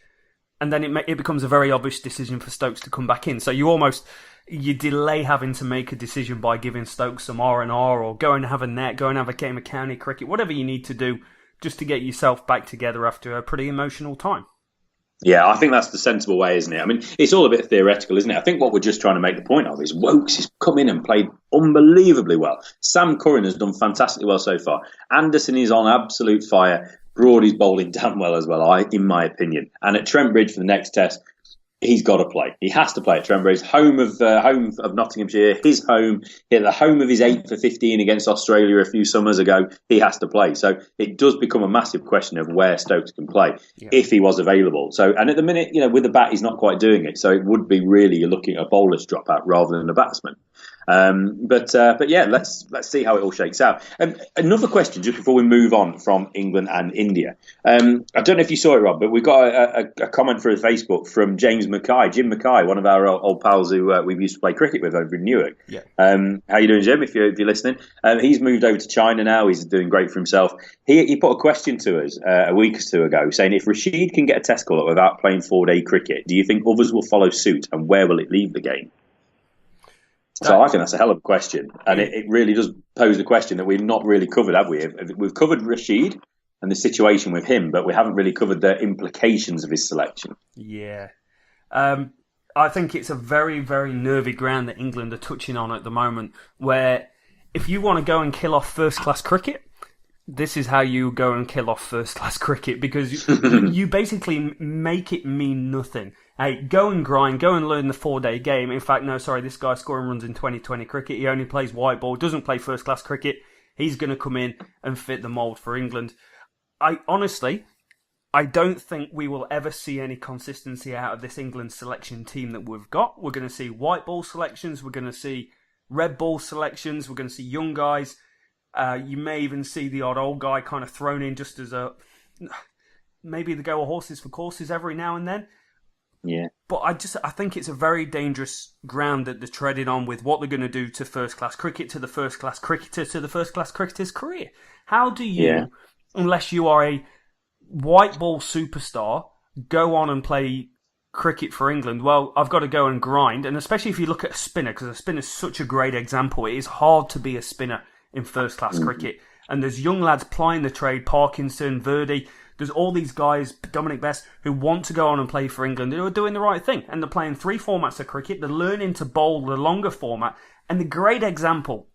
and then it becomes a very obvious decision for Stokes to come back in. So you delay having to make a decision by giving Stokes some R&R or go and have a net, go and have a game of county cricket, whatever you need to do just to get yourself back together after a pretty emotional time. Yeah, I think that's the sensible way, isn't it? I mean, it's all a bit theoretical, isn't it? I think what we're just trying to make the point of is Wokes has come in and played unbelievably well. Sam Curran has done fantastically well so far. Anderson is on absolute fire. Broady's bowling damn well as well, in my opinion. And at Trent Bridge for the next Test, he's got to play. He has to play at Trent Bridge, home of Nottinghamshire, his home, the home of his 8 for 15 against Australia a few summers ago. He has to play. So it does become a massive question of where Stokes can play if he was available. So, and at the minute, with the bat, he's not quite doing it. So it would be really you're looking at a bowler's dropout rather than a batsman. But yeah, let's see how it all shakes out. Another question just before we move on from England and India. I don't know if you saw it, Rob, but we got a comment through Facebook from Jim Mackay, one of our old pals who we've used to play cricket with over in Newark. Yeah. How you doing, Jim? If you're listening, he's moved over to China now. He's doing great for himself. He put a question to us a week or two ago, saying if Rashid can get a Test call up without playing 4-day cricket, do you think others will follow suit, and where will it leave the game? So I think that's a hell of a question, and it really does pose the question that we've not really covered, have we? We've covered Rashid and the situation with him, but we haven't really covered the implications of his selection. Yeah. I think it's a very, very nervy ground that England are touching on at the moment, where if you want to go and kill off first-class cricket, this is how you go and kill off first-class cricket, because you basically make it mean nothing. Hey, go and grind, go and learn the 4-day game. In fact, no, sorry, this guy's scoring runs in 2020 cricket. He only plays white ball, doesn't play first-class cricket. He's going to come in and fit the mould for England. I don't think we will ever see any consistency out of this England selection team that we've got. We're going to see white ball selections. We're going to see red ball selections. We're going to see young guys. You may even see the odd old guy kind of thrown in just as maybe the go of horses for courses every now and then. Yeah. But I think it's a very dangerous ground that they're treading on with what they're going to do to first-class cricket, to the first-class cricketer, to the first-class cricketer's career. How do you, unless you are a white ball superstar, go on and play cricket for England? Well, I've got to go and grind, and especially if you look at a spinner, because a spinner is such a great example. It is hard to be a spinner in first-class cricket. And there's young lads plying the trade, Parkinson, Verdi. There's all these guys, Dominic Best, who want to go on and play for England, who are doing the right thing. And they're playing 3 formats of cricket. They're learning to bowl the longer format. And the great example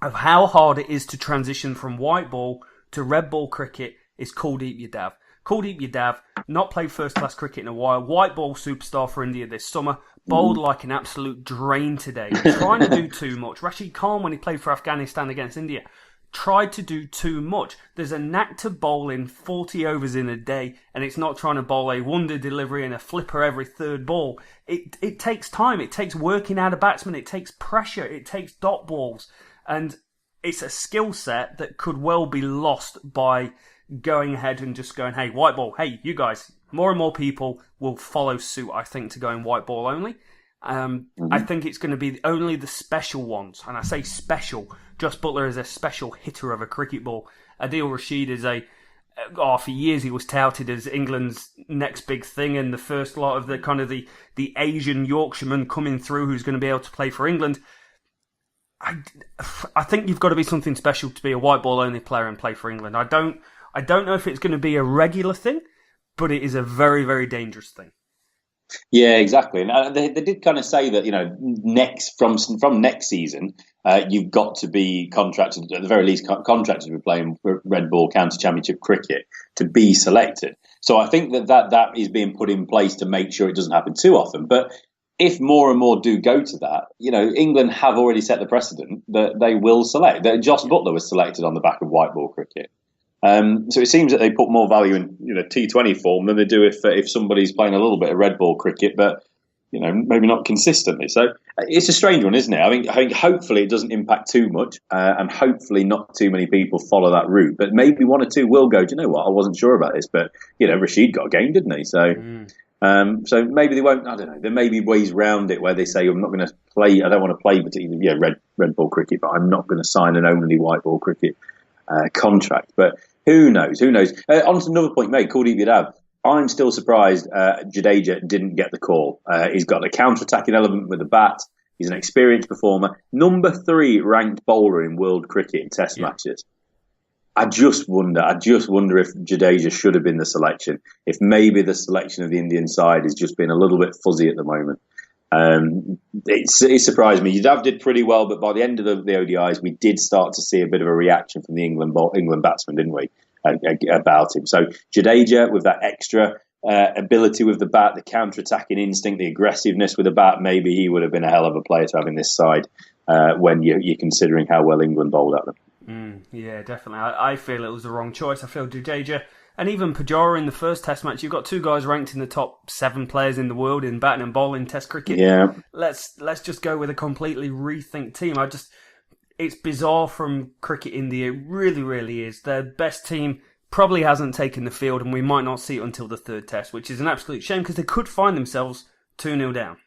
of how hard it is to transition from white ball to red ball cricket is Kuldeep Yadav. Kuldeep Yadav, not played first-class cricket in a while, white ball superstar for India this summer, bowled like an absolute drain today, trying to do too much. Rashid Khan, when he played for Afghanistan against India, tried to do too much. There's a knack to bowling 40 overs in a day, and it's not trying to bowl a wonder delivery and a flipper every third ball. It takes time. It takes working out a batsman. It takes pressure. It takes dot balls. And it's a skill set that could well be lost by going ahead and just going, hey, white ball, hey, you guys. More and more people will follow suit, I think, to going white ball only. I think it's going to be only the special ones. And I say special. Josh Buttler is a special hitter of a cricket ball. Adil Rashid is for years he was touted as England's next big thing and the first lot of the kind of the Asian Yorkshireman coming through who's going to be able to play for England. I think you've got to be something special to be a white ball only player and play for England. I don't know if it's going to be a regular thing, but it is a very, very dangerous thing. Yeah, exactly. And they did kind of say that, from next season, you've got to be contracted, at the very least, contracted to be playing red ball county championship cricket to be selected. So I think that is being put in place to make sure it doesn't happen too often. But if more and more do go to that, England have already set the precedent that they will select. That Josh Buttler was selected on the back of white ball cricket. So it seems that they put more value in T20 form than they do if somebody's playing a little bit of red ball cricket, but maybe not consistently. So it's a strange one, isn't it? I think hopefully it doesn't impact too much, and hopefully not too many people follow that route. But maybe one or two will go, do you know what? I wasn't sure about this, but Rashid got a game, didn't he? So so maybe they won't. I don't know. There may be ways round it where they say, I'm not going to play. I don't want to play particularly red ball cricket, but I'm not going to sign an only white ball cricket contract. But who knows? On to another point made, Kuldeep Yadav. I'm still surprised Jadeja didn't get the call. He's got a counter-attacking element with the bat. He's an experienced performer. Number 3 ranked bowler in world cricket in test matches. I just wonder if Jadeja should have been the selection. If maybe the selection of the Indian side has just been a little bit fuzzy at the moment. It surprised me. Yadav did pretty well, but by the end of the ODIs, we did start to see a bit of a reaction from the England batsmen, didn't we, about him? So Jadeja, with that extra ability with the bat, the counter-attacking instinct, the aggressiveness with the bat, maybe he would have been a hell of a player to have in this side when you're considering how well England bowled at them. Yeah, definitely. I feel it was the wrong choice. I feel Jadeja and even Pujara in the first test match, you've got 2 guys ranked in the top 7 players in the world in batting and bowling test cricket. Yeah. Let's just go with a completely rethink team. It's bizarre from Cricket India. It really, really is. Their best team probably hasn't taken the field, and we might not see it until the 3rd test, which is an absolute shame because they could find themselves 2-0 down.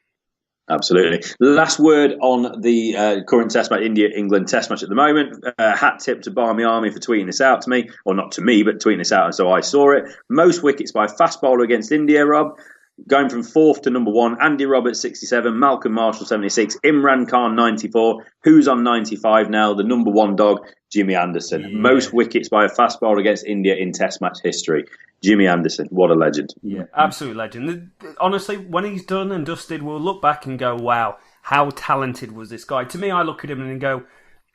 Absolutely. Last word on the current test match, India-England test match at the moment. Hat tip to Barmy Army for tweeting this out to me. Or not to me, but tweeting this out, and so I saw it. Most wickets by a fast bowler against India, Rob. Going from 4th to number 1, Andy Roberts 67, Malcolm Marshall 76, Imran Khan 94. Who's on 95 now? The number 1 dog, Jimmy Anderson. Yeah. Most wickets by a fast bowler against India in test match history. Jimmy Anderson, what a legend. Yeah, absolute legend. Honestly, when he's done and dusted, we'll look back and go, wow, how talented was this guy? To me, I look at him and go,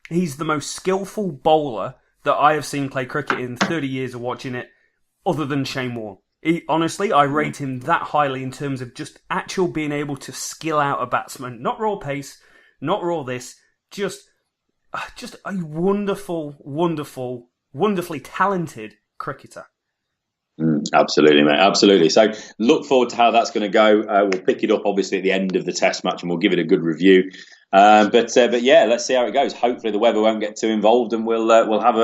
he's the most skillful bowler that I have seen play cricket in 30 years of watching it, other than Shane Warne. Honestly, I rate him that highly in terms of just actual being able to skill out a batsman. Not raw pace, not raw this, just a wonderful, wonderfully talented cricketer. Absolutely, mate. Absolutely. So look forward to how that's going to go. We'll pick it up, obviously, at the end of the test match and we'll give it a good review. But yeah, let's see how it goes. Hopefully the weather won't get too involved and we'll have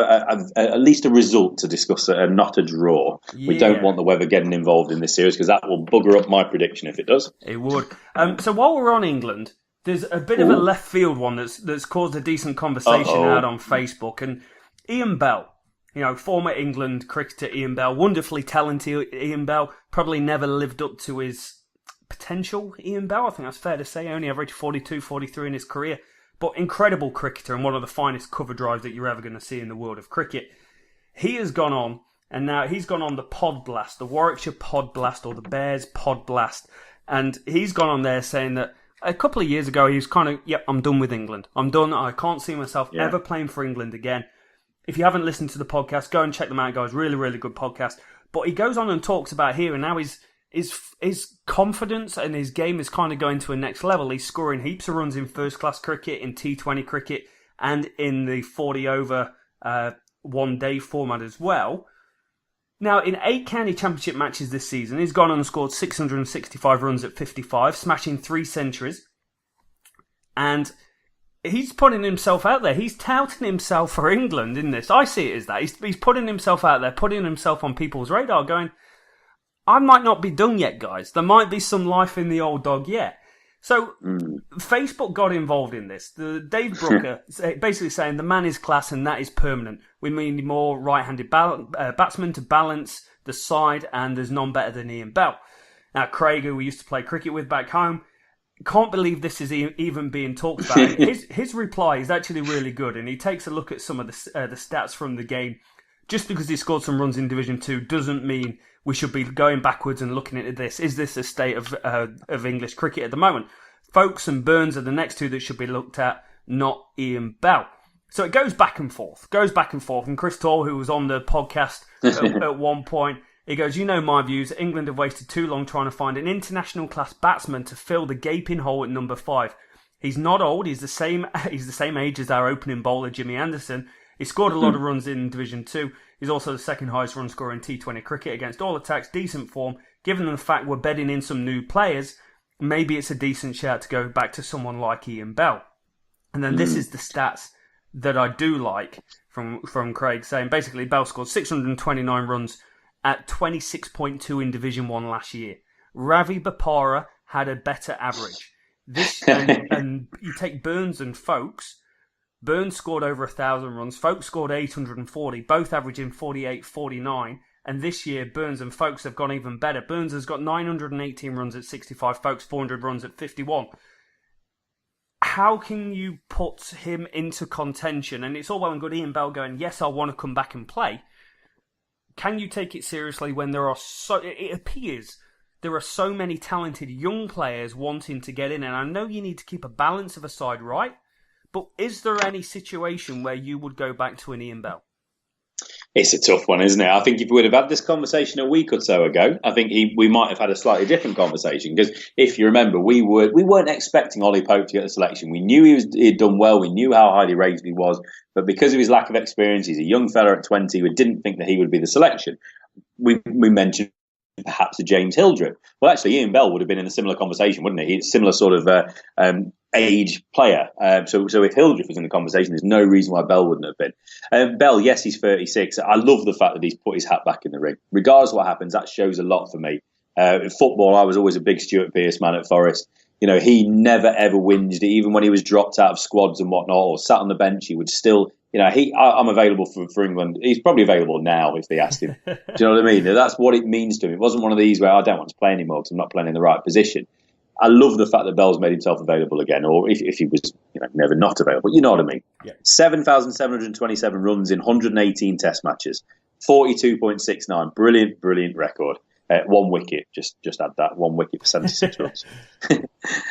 at least a result to discuss, not a draw. Yeah. We don't want the weather getting involved in this series because that will bugger up my prediction if it does. It would. So while we're on England, there's a bit of a left field one that's caused a decent conversation out on Facebook. And Ian Bell, former England cricketer Ian Bell, wonderfully talented Ian Bell, probably never lived up to his potential. Ian Bell, I think that's fair to say, only averaged 42, 43 in his career, but incredible cricketer and one of the finest cover drives that you're ever going to see in the world of cricket. He has gone on And now he's gone on the Pod Blast, the Warwickshire Pod Blast or the Bears Pod Blast. And he's gone on there saying that a couple of years ago he was kind of, yep, I'm done with England. I'm done. I can't see myself ever playing for England again. If you haven't listened to the podcast, go and check them out, guys. Really, really good podcast. But he goes on and talks about here, and now his confidence and his game is kind of going to a next level. He's scoring heaps of runs in first-class cricket, in T20 cricket, and in the 40-over one-day format as well. Now, in 8 county championship matches this season, he's gone on and scored 665 runs at 55, smashing 3 centuries. And he's putting himself out there. He's touting himself for England in this. I see it as that. He's putting himself out there, putting himself on people's radar, going, I might not be done yet, guys. There might be some life in the old dog yet. So, Facebook got involved in this. Dave Brooker basically saying the man is class and that is permanent. We need more right-handed batsmen to balance the side, and there's none better than Ian Bell. Now, Craig, who we used to play cricket with back home, can't believe this is even being talked about. His reply is actually really good, and he takes a look at some of the stats from the game. Just because he scored some runs in Division 2 doesn't mean we should be going backwards and looking at this. Is this a state of English cricket at the moment? Folkes and Burns are the next two that should be looked at, not Ian Bell. So it goes back and forth. And Chris Tall, who was on the podcast at one point, he goes, you know my views. England have wasted too long trying to find an international class batsman to fill the gaping hole at number 5. He's not old. He's the same age as our opening bowler, Jimmy Anderson. He scored a lot of runs in Division 2. He's also the second highest run scorer in T20 cricket against all attacks. Decent form. Given the fact we're bedding in some new players, maybe it's a decent shout to go back to someone like Ian Bell. And then this is the stats that I do like from Craig, saying basically Bell scored 629 runs at 26.2 in Division 1 last year. Ravi Bopara had a better average. And you take Burns and Folkes. Burns scored over 1,000 runs. Folkes scored 840, both averaging 48-49. And this year, Burns and Folkes have gone even better. Burns has got 918 runs at 65, Folkes 400 runs at 51. How can you put him into contention? And it's all well and good Ian Bell going, yes, I want to come back and play. Can you take it seriously when it appears there are so many talented young players wanting to get in? And I know you need to keep a balance of a side right, but is there any situation where you would go back to an Ian Bell? It's a tough one, isn't it? I think if we would have had this conversation a week or so ago, I think we might have had a slightly different conversation. Because if you remember, we weren't expecting Ollie Pope to get the selection. We knew he'd done well. We knew how highly rated he was. But because of his lack of experience, he's a young fella at 20. We didn't think that he would be the selection. We mentioned perhaps a James Hildreth. Well, actually, Ian Bell would have been in a similar conversation, wouldn't he? He's a similar sort of age player. So if Hildreth was in the conversation, there's no reason why Bell wouldn't have been. Bell, yes, he's 36. I love the fact that he's put his hat back in the ring. Regardless of what happens, that shows a lot for me. In football, I was always a big Stuart Pearce man at Forest. You know, he never ever whinged, even when he was dropped out of squads and whatnot, or sat on the bench, he would still, I'm available for England. He's probably available now if they asked him. Do you know what I mean? That's what it means to him. It wasn't one of these where I don't want to play anymore because I'm not playing in the right position. I love the fact that Bell's made himself available again, or if he was never not available. You know what I mean? Yeah. 7,727 runs in 118 test matches, 42.69. Brilliant record. 1 wicket, just add that, 1 wicket for 76 runs.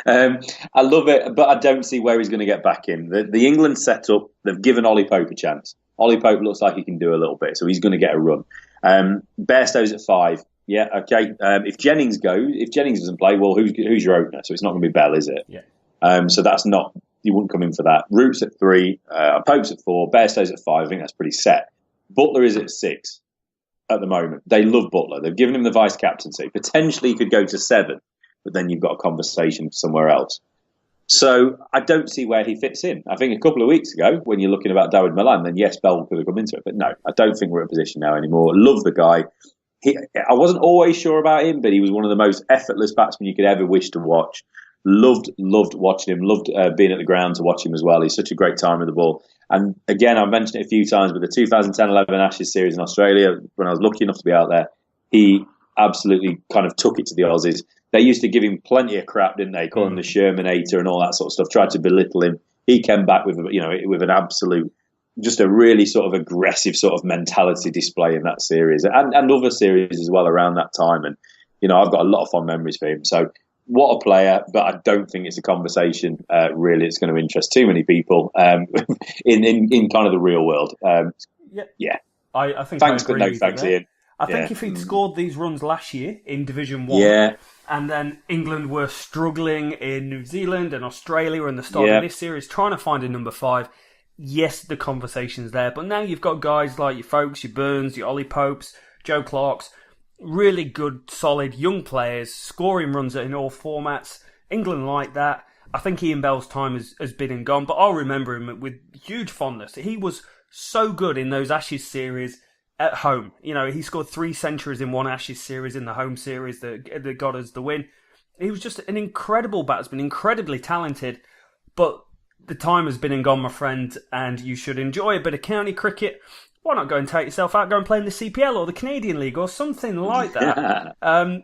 I love it, but I don't see where he's going to get back in. The England setup, they've given Ollie Pope a chance. Ollie Pope looks like he can do a little bit, so he's going to get a run. Bairstow's at 5. Yeah, okay. If Jennings doesn't play, well, who's your opener? So it's not going to be Bell, is it? Yeah. So that's not, you wouldn't come in for that. Root's at 3, Pope's at 4, Bairstow's at 5. I think that's pretty set. Butler is at 6. At the moment, they love Butler. They've given him the vice captaincy. Potentially, he could go to 7, but then you've got a conversation somewhere else. So I don't see where he fits in. I think a couple of weeks ago, when you're looking about Dawid Malan, then yes, Bell could have come into it. But no, I don't think we're in a position now anymore. Love the guy. I wasn't always sure about him, but he was one of the most effortless batsmen you could ever wish to watch. Loved watching him. Loved being at the ground to watch him as well. He's such a great timer with the ball. And again, I've mentioned it a few times, but the 2010-11 Ashes series in Australia, when I was lucky enough to be out there, he absolutely kind of took it to the Aussies. They used to give him plenty of crap, didn't they? Call him the Shermanator and all that sort of stuff. Tried to belittle him. He came back with an absolute just a really sort of aggressive sort of mentality display in that series and other series as well around that time. And, I've got a lot of fond memories for him. So what a player, but I don't think it's a conversation really it's going to interest too many people in kind of the real world. Yeah. I think thanks, I agree but no with thanks, you there. Ian. I think if he'd scored these runs last year in Division 1, and then England were struggling in New Zealand and Australia in the start of this series, trying to find a number 5, yes, the conversation's there. But now you've got guys like your Folkes, your Burns, your Ollie Popes, Joe Clarks, really good, solid, young players, scoring runs in all formats. England like that. I think Ian Bell's time has been and gone, but I'll remember him with huge fondness. He was so good in those Ashes series at home. He scored 3 centuries in one Ashes series in the home series that got us the win. He was just an incredible batsman, incredibly talented, but the time has been and gone, my friend, and you should enjoy a bit of county cricket. Why not go and take yourself out, go and play in the CPL or the Canadian League or something like that?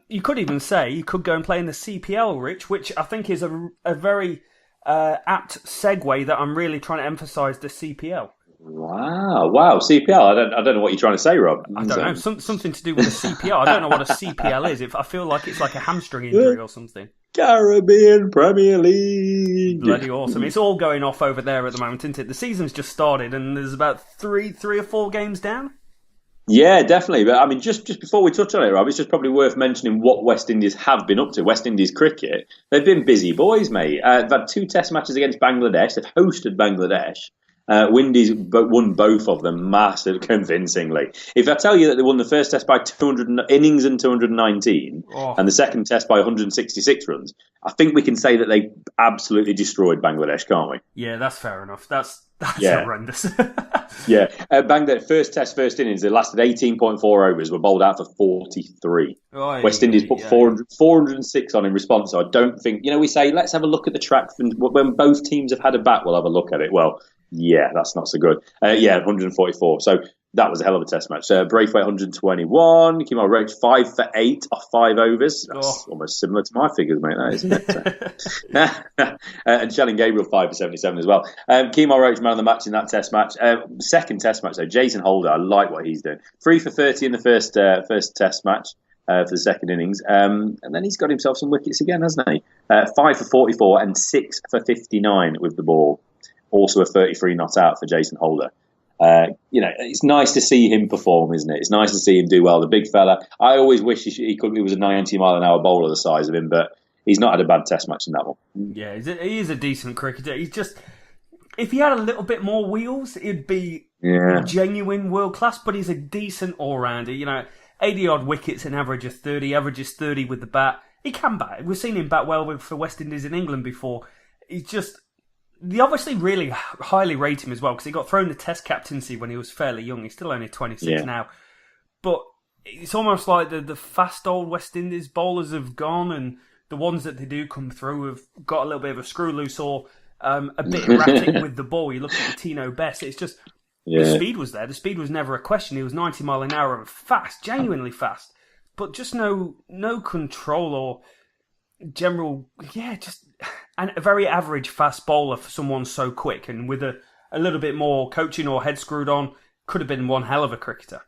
You could even say you could go and play in the CPL, Rich, which I think is a very apt segue that I'm really trying to emphasise the CPL. Wow, CPL. I don't know what you're trying to say, Rob. I don't know. Something to do with the CPL. I don't know what a CPL is. I feel like it's like a hamstring injury or something. Caribbean Premier League. Bloody awesome. It's all going off over there at the moment, isn't it? The season's just started and there's about three or four games down. Yeah, definitely. But I mean, just before we touch on it, Rob, it's just probably worth mentioning what West Indies have been up to. West Indies cricket. They've been busy boys, mate. They've had 2 test matches against Bangladesh. They've hosted Bangladesh. Windies won both of them massively convincingly. If I tell you that they won the first test by 200 innings and 219, and the second test by 166 runs, I think we can say that they absolutely destroyed Bangladesh, can't we? Yeah, that's fair enough. That's horrendous. Bangladesh first innings. They lasted 18.4 overs. Were bowled out for 43. West Indies put 406 on in response. So I don't think we say let's have a look at the track when both teams have had a bat. We'll have a look at it. Well. Yeah, that's not so good. 144. So that was a hell of a test match. Braithwaite 121. Kemal Roach 5 for 8 off 5 overs. That's almost similar to my figures, mate. That isn't it? And Shelling Gabriel 5 for 77 as well. Kemal Roach man of the match in that test match. Second test match though. Jason Holder, I like what he's doing. 3 for 30 in the first test match. For the second innings, and then he's got himself some wickets again, hasn't he? 5 for 44 and 6 for 59 with the ball. Also a 33 not out for Jason Holder. It's nice to see him perform, isn't it? It's nice to see him do well. The big fella. I always wish he was a 90-mile-an-hour bowler the size of him, but he's not had a bad test match in that one. Yeah, he is a decent cricketer. He's just, if he had a little bit more wheels, it'd be genuine world class. But he's a decent all-rounder. 80-odd wickets, an average of 30, averages 30 with the bat. He can bat. We've seen him bat well for West Indies in England before. He's just... They obviously really highly rate him as well because he got thrown the Test captaincy when he was fairly young. He's still only 26 now. But it's almost like the fast old West Indies bowlers have gone and the ones that they do come through have got a little bit of a screw loose or a bit erratic with the ball. You look at the Tino Best, it's just the speed was there. The speed was never a question. He was 90 mile an hour fast, genuinely fast. But just no control or general, and a very average fast bowler for someone so quick and with a little bit more coaching or head screwed on, could have been one hell of a cricketer.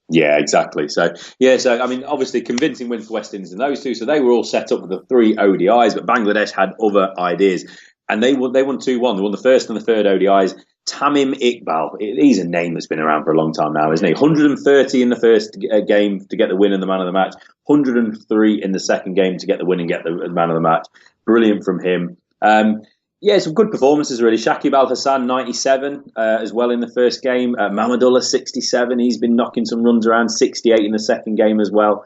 Yeah, exactly. So I mean, obviously convincing win for West Indies and those two. So they were all set up with the 3 ODIs, but Bangladesh had other ideas. And they won 2-1. They won the first and the third ODIs. Tamim Iqbal, he's a name that's been around for a long time now, isn't he? 130 in the first game to get the win and the man of the match. 103 in the second game to get the win and get the man of the match. Brilliant from him. Some good performances really. Shakib Al Hassan 97 as well in the first game. Mahmudullah 67. He's been knocking some runs around. 68 in the second game as well.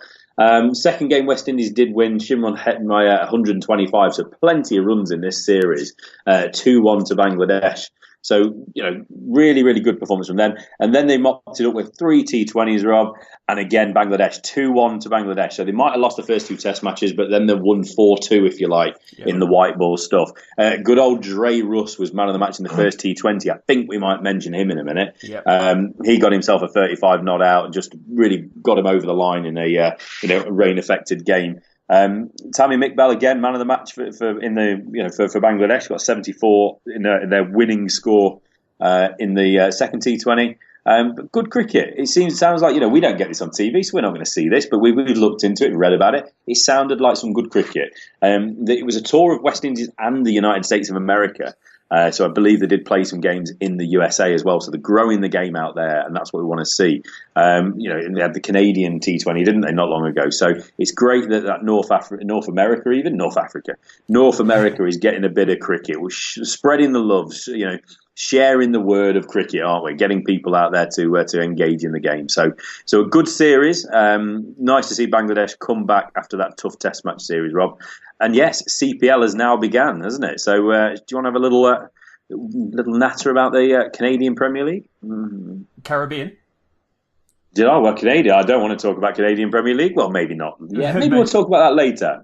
Second game West Indies did win. Shimron Hetmaya 125. So plenty of runs in this series. 2-1 to Bangladesh. So, really, really good performance from them. And then they mopped it up with 3 T20s, Rob. And again, Bangladesh, 2-1 to Bangladesh. So they might have lost the first 2 test matches, but then they won 4-2, if you like, in the white ball stuff. Good old Dre Rus was man of the match in the first T20. I think we might mention him in a minute. He got himself a 35 not out and just really got him over the line in a rain-affected game. Tamim Iqbal again, man of the match for Bangladesh, got 74 in their winning score in the second T20. But good cricket. Sounds like, we don't get this on TV, so we're not going to see this, but we've looked into it and read about it. It sounded like some good cricket. It was a tour of West Indies and the United States of America. So I believe they did play some games in the USA as well. So they're growing the game out there, and that's what we want to see. And they had the Canadian T20, didn't they, not long ago? So it's great that North America is getting a bit of cricket. We're spreading the love, sharing the word of cricket, aren't we? Getting people out there to engage in the game. So a good series. Nice to see Bangladesh come back after that tough Test match series, Rob. And yes, CPL has now begun, hasn't it? So do you want to have a little natter about the Canadian Premier League? Caribbean? Did I? Well, Canadian. I don't want to talk about Canadian Premier League. Well, maybe not. Yeah, maybe we'll talk about that later.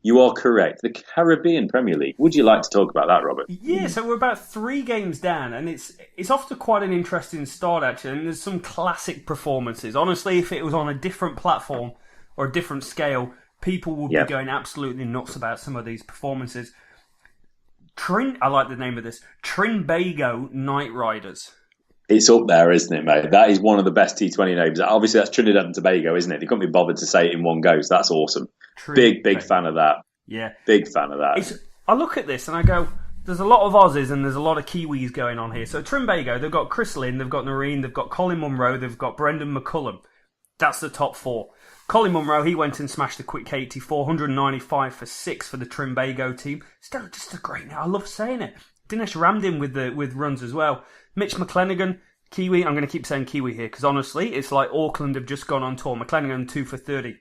You are correct. The Caribbean Premier League. Would you like to talk about that, Robert? Yeah, so we're about 3 games down, and it's off to quite an interesting start, actually. And there's some classic performances. Honestly, if it was on a different platform or a different scale, people would be going absolutely nuts about some of these performances. I like the name of this. Trinbago Knight Riders. It's up there, isn't it, mate? That is one of the best T20 names. Obviously, that's Trinidad and Tobago, isn't it? They couldn't be bothered to say it in one go, so that's awesome. Big fan of that. Yeah. Big fan of that. I look at this and I go, there's a lot of Aussies and there's a lot of Kiwis going on here. So Trinbago, they've got Chris Lynn, they've got Noreen, they've got Colin Munro, they've got Brendan McCullum. That's the top 4. Colin Munro, he went and smashed the quick 84, 195 for 6 for the Trinbago team. Still just a great name. I love saying it. Dinesh Ramdin with runs as well. Mitch McClenaghan, Kiwi. I'm going to keep saying Kiwi here because honestly, it's like Auckland have just gone on tour. McClenaghan 2 for 30.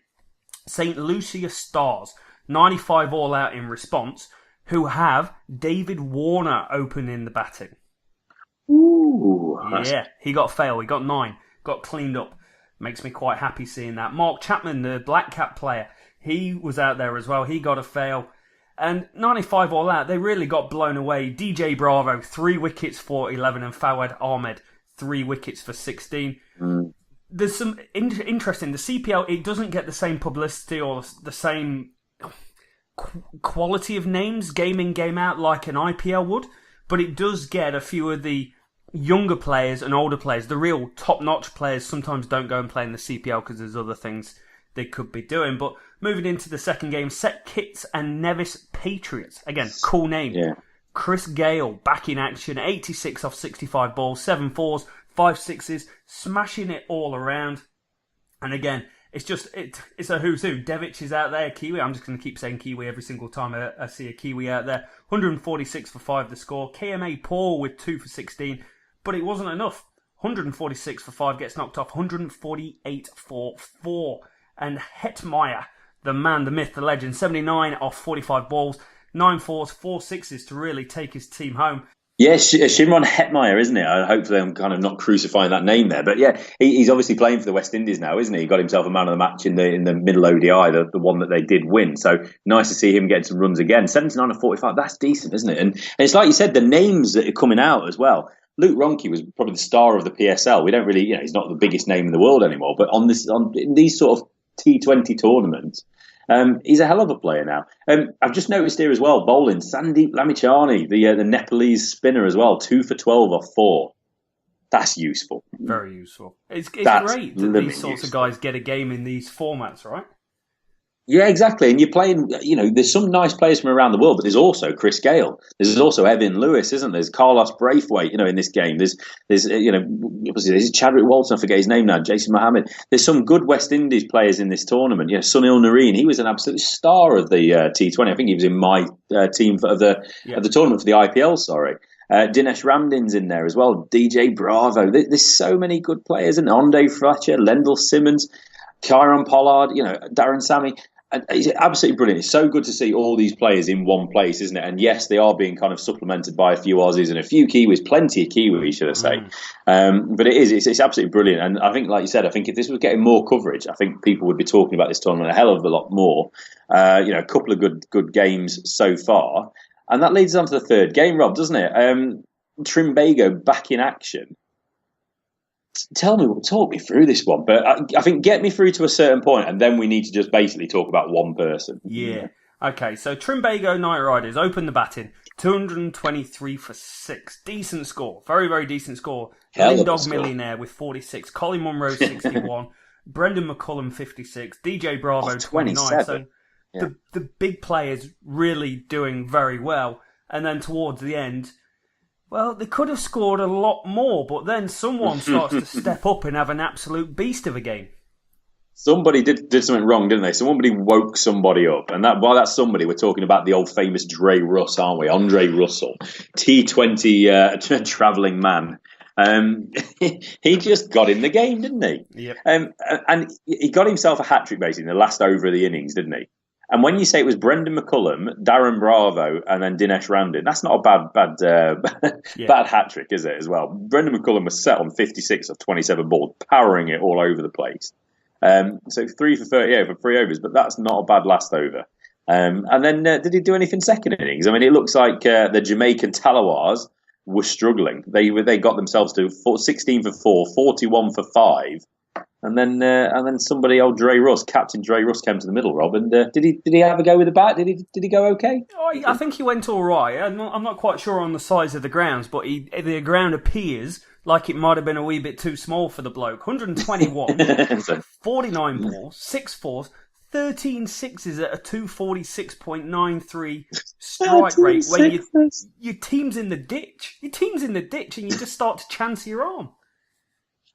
St. Lucia Stars, 95 all out in response, who have David Warner opening the batting. Ooh. Yeah, he got fail. He got 9. Got cleaned up. Makes me quite happy seeing that. Mark Chapman, the black cap player, he was out there as well. He got a fail. And 95 all out, they really got blown away. DJ Bravo, 3 wickets for 11, and Fawad Ahmed, 3 wickets for 16. There's some interesting. The CPL, it doesn't get the same publicity or the same quality of names, game in, game out, like an IPL would. But it does get a few of the younger players and older players. The real top-notch players sometimes don't go and play in the CPL because there's other things they could be doing. But moving into the second game, Set Kitts and Nevis Patriots. Again, cool name. Yeah. Chris Gale back in action, 86 off 65 balls, 7 fours, 5 sixes, smashing it all around. And again, it's a who's who. Devic is out there, Kiwi. I'm just going to keep saying Kiwi every single time I see a Kiwi out there. 146 for 5 the score. KMA Paul with 2 for 16. But it wasn't enough. 146 for 5 gets knocked off. 148 for 4. And Hetmeyer, the man, the myth, the legend, 79 off 45 balls, 9 fours, 4 sixes to really take his team home. Yeah, Shimron Hetmeyer, isn't it? Hopefully I'm kind of not crucifying that name there. But yeah, he's obviously playing for the West Indies now, isn't he? He got himself a man of the match in the middle ODI, the one that they did win. So nice to see him getting some runs again. 79 of 45, that's decent, isn't it? And it's like you said, the names that are coming out as well. Luke Ronke was probably the star of the PSL. We don't really, he's not the biggest name in the world anymore. But on these sort of T20 tournaments, he's a hell of a player now. I've just noticed here as well, bowling, Sandeep Lamichhane, the Nepalese spinner as well, 2 for 12 off 4. That's useful. Very useful. It's great that these sorts of guys get a game in these formats, right? Yeah, exactly. And you're playing, there's some nice players from around the world, but there's also Chris Gale. There's also Evan Lewis, isn't there? There's Carlos Braithwaite, in this game. There's Chadwick Walton, I forget his name now, Jason Mohammed. There's some good West Indies players in this tournament. Sunil Nareen, he was an absolute star of the T20. I think he was in my team of the tournament for the IPL, sorry. Dinesh Ramdin's in there as well. DJ Bravo. There's so many good players. And Onde Fletcher, Lendl Simmons, Kyron Pollard, Darren Sammy. It's absolutely brilliant. It's so good to see all these players in one place, isn't it? And yes, they are being kind of supplemented by a few Aussies and a few Kiwis, plenty of Kiwis, should I say. But it's absolutely brilliant. And I think, like you said, I think if this was getting more coverage, I think people would be talking about this tournament a hell of a lot more. A couple of good games so far. And that leads us on to the third game, Rob, doesn't it? Trinbago back in action. Talk me through this one. But I think get me through to a certain point, and then we need to just basically talk about one person. Yeah. Okay, so Trinbago Knight Riders open the batting. 223 for 6. Decent score. Very, very decent score. Hell of a Lindog score. Millionaire with 46. Colin Munro 61. Brendan McCullum 56. DJ Bravo 29. So the big players really doing very well. And then towards the end, well, they could have scored a lot more, but then someone starts to step up and have an absolute beast of a game. Somebody did something wrong, didn't they? Somebody woke somebody up. And by that somebody, we're talking about the old famous Dre Rus, aren't we? Andre Russell, T20 travelling man. He just got in the game, didn't he? Yep. And he got himself a hat-trick, basically, in the last over of the innings, didn't he? And when you say it was Brendan McCullum, Darren Bravo, and then Dinesh Ramdin, that's not a bad hat-trick, is it, as well? Brendan McCullum was set on 56 of 27 balls, powering it all over the place. So 3 for 38 for 3 overs, but that's not a bad last over. And then did he do anything second innings? I mean, it looks like the Jamaican Talawars were struggling. They got themselves to 16 for 4, 41 for 5. And then somebody, old Dre Rus, Captain Dre Rus, came to the middle, Rob. And did he have a go with the bat? Did he go okay? I think he went all right. I'm not quite sure on the size of the grounds, but the ground appears like it might have been a wee bit too small for the bloke. 121, 49 balls, 6 fours, 13 sixes at a 246.93 strike rate. When your team's in the ditch. Your team's in the ditch and you just start to chance your arm.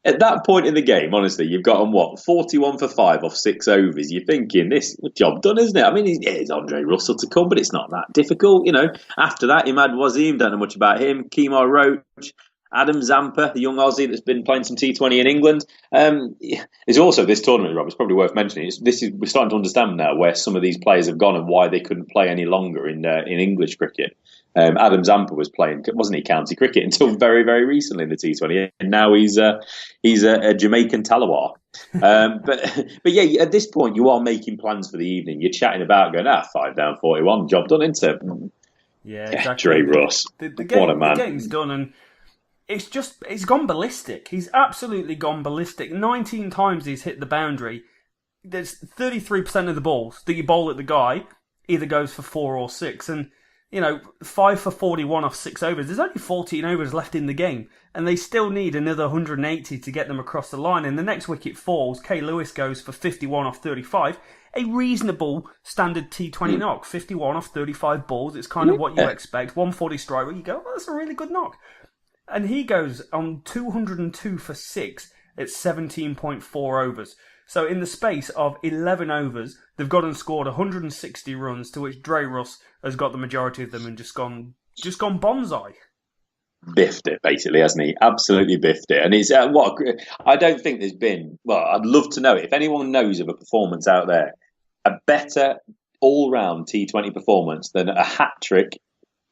At that point in the game, honestly, you've got on 41 for 5 off 6 overs. You're thinking, this job done, isn't it? I mean, it's Andre Russell to come, but it's not that difficult, you know. After that, Imad Wasim, don't know much about him. Kemar Roach, Adam Zampa, the young Aussie that's been playing some T20 in England. There's also this tournament, Rob, it's probably worth mentioning. We're starting to understand now where some of these players have gone and why they couldn't play any longer in English cricket. Adam Zampa was playing, wasn't he, county cricket until very, very recently in the T20, and now he's a Jamaican Talawar. But yeah, at this point you are making plans for the evening. You're chatting about going 5 down 41, job done, isn't it? Yeah, exactly. Dre Rus, what a man. The game's done, and it's gone ballistic. He's absolutely gone ballistic. 19 times he's hit the boundary. There's 33% of the balls that you bowl at the guy either goes for 4 or 6, and 5 for 41 off 6 overs. There's only 14 overs left in the game, and they still need another 180 to get them across the line. And the next wicket falls. Kay Lewis goes for 51 off 35. A reasonable standard T20 knock. 51 off 35 balls. It's kind of what you expect. 140 strike rate. You go, that's a really good knock. And he goes on 202 for 6 at 17.4 overs. So in the space of 11 overs, they've gone and scored 160 runs, to which Dre Rus has got the majority of them and just gone bonsai. Biffed it, basically, hasn't he? Absolutely biffed it. And it's I don't think there's been, I'd love to know it. If anyone knows of a performance out there, a better all-round T20 performance than a hat-trick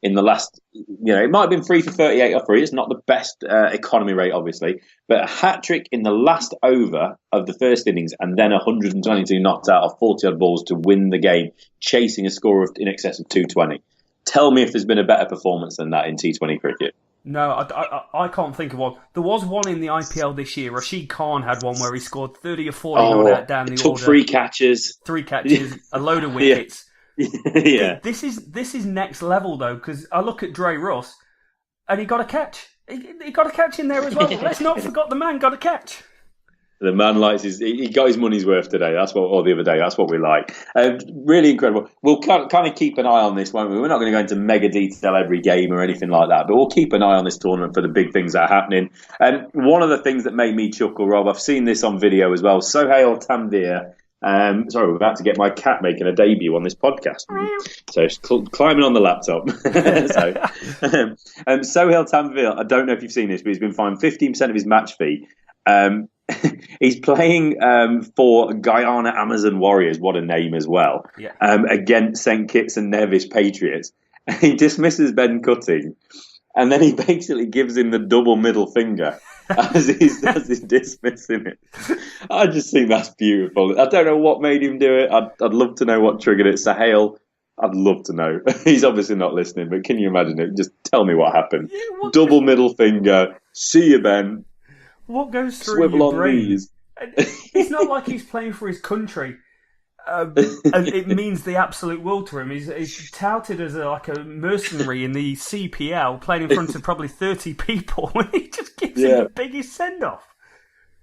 in the last, it might have been 3 for 38 off 3. It's not the best economy rate, obviously, but a hat-trick in the last over of the first innings and then 122 knocked out of 40-odd balls to win the game, chasing a score in excess of 220. Tell me if there's been a better performance than that in T20 cricket. No, I can't think of one. There was one in the IPL this year. Rashid Khan had one where he scored 30 or 40 down the order. Took 3 catches. 3 catches, a load of wickets. Yeah. This is next level though, because I look at Dre Rus and he got a catch. He got a catch in there as well. Let's not forget the man got a catch. The man likes he got his money's worth today. Or the other day. That's what we like. Really incredible. We'll kind of keep an eye on this, won't we? We're not going to go into mega detail every game or anything like that, but we'll keep an eye on this tournament for the big things that are happening. One of the things that made me chuckle, Rob, I've seen this on video as well. Sohail Tanvir. Sorry, we're about to get my cat making a debut on this podcast. So climbing on the laptop. Sohail Tanvir, I don't know if you've seen this, but he's been fined 15% of his match fee. He's playing for Guyana Amazon Warriors, what a name as well, against St Kitts and Nevis Patriots. He dismisses Ben Cutting, and then he basically gives him the double middle finger as he's dismissing it. I just think that's beautiful. I don't know what made him do it. I'd love to know what triggered it. Sahel, I'd love to know. He's obviously not listening, but can you imagine it? Just tell me what happened. Yeah, double middle finger. See you, Ben. What goes through Swivel your on brain? these. It's not like he's playing for his country And it means the absolute world to him. He's touted as like a mercenary in the CPL, playing in front of probably 30 people. He just gives him the biggest send-off.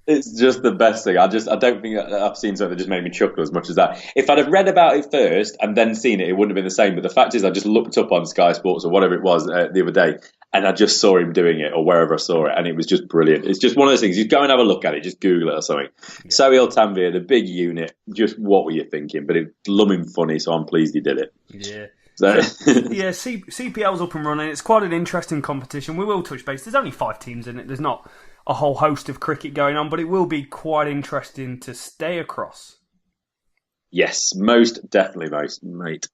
It's just the best thing. I don't think I've seen something that just made me chuckle as much as that. If I'd have read about it first and then seen it, it wouldn't have been the same. But the fact is, I just looked up on Sky Sports or whatever it was the other day, and I just saw him doing it, or wherever I saw it, and it was just brilliant. It's just one of those things. You go and have a look at it, just Google it or something. Yeah. Sohail Tanvir, the big unit. Just what were you thinking? But it's blooming funny, so I'm pleased he did it. Yeah. So. Yeah, CPL's up and running. It's quite an interesting competition. We will touch base. There's only 5 teams in it. There's not a whole host of cricket going on, but it will be quite interesting to stay across. Yes, most definitely,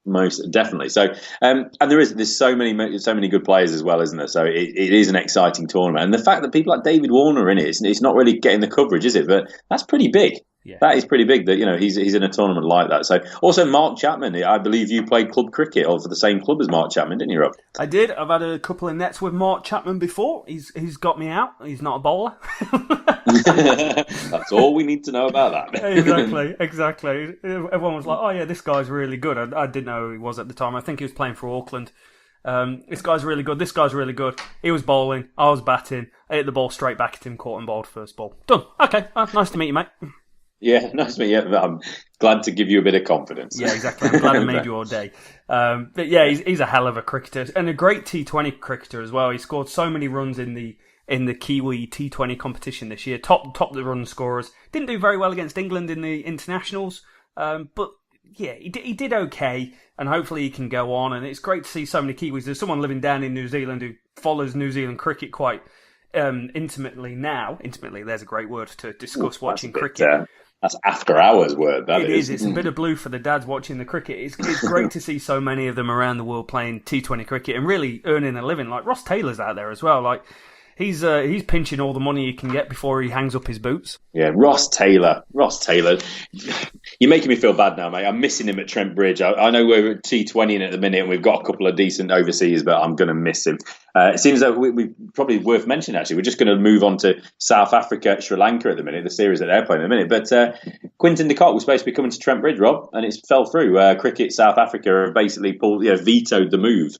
most definitely. So, and there's so many good players as well, isn't there? So it is an exciting tournament, and the fact that people like David Warner are in it's not really getting the coverage, is it? But that's pretty big. Yeah. That is pretty big that, he's in a tournament like that. So also Mark Chapman, I believe you played club cricket or for the same club as Mark Chapman, didn't you, Rob? I did. I've had a couple of nets with Mark Chapman before. He's got me out. He's not a bowler. That's all we need to know about that. Exactly. Everyone was like, oh yeah, this guy's really good. I didn't know who he was at the time. I think he was playing for Auckland. This guy's really good. This guy's really good. He was bowling. I was batting. I hit the ball straight back at him, caught and bowled first ball. Done. Okay. Nice to meet you, mate. Yeah, nice to meet you. I'm glad to give you a bit of confidence. Yeah, exactly. I'm glad I made your day. But yeah, he's a hell of a cricketer and a great T20 cricketer as well. He scored so many runs in the Kiwi T20 competition this year. Top the run scorers. Didn't do very well against England in the internationals, but yeah, he did okay, and hopefully he can go on. And it's great to see so many Kiwis. There's someone living down in New Zealand who follows New Zealand cricket quite intimately now. Intimately, there's a great word to discuss watching cricket. That's after hours word. It is. It's a bit of blue for the dads watching the cricket. It's great to see so many of them around the world playing T20 cricket and really earning a living. Like Ross Taylor's out there as well. Like he's pinching all the money he can get before he hangs up his boots. Yeah, Ross Taylor. You're making me feel bad now, mate. I'm missing him at Trent Bridge. I know we're at T20 in at the minute and we've got a couple of decent overseas, but I'm going to miss him. It seems that we probably worth mentioning, actually. We're just going to move on to South Africa, Sri Lanka at the minute, the series that they're playing at the minute. But Quinton de Kock was supposed to be coming to Trent Bridge, Rob, and it's fell through. Cricket South Africa have basically vetoed the move.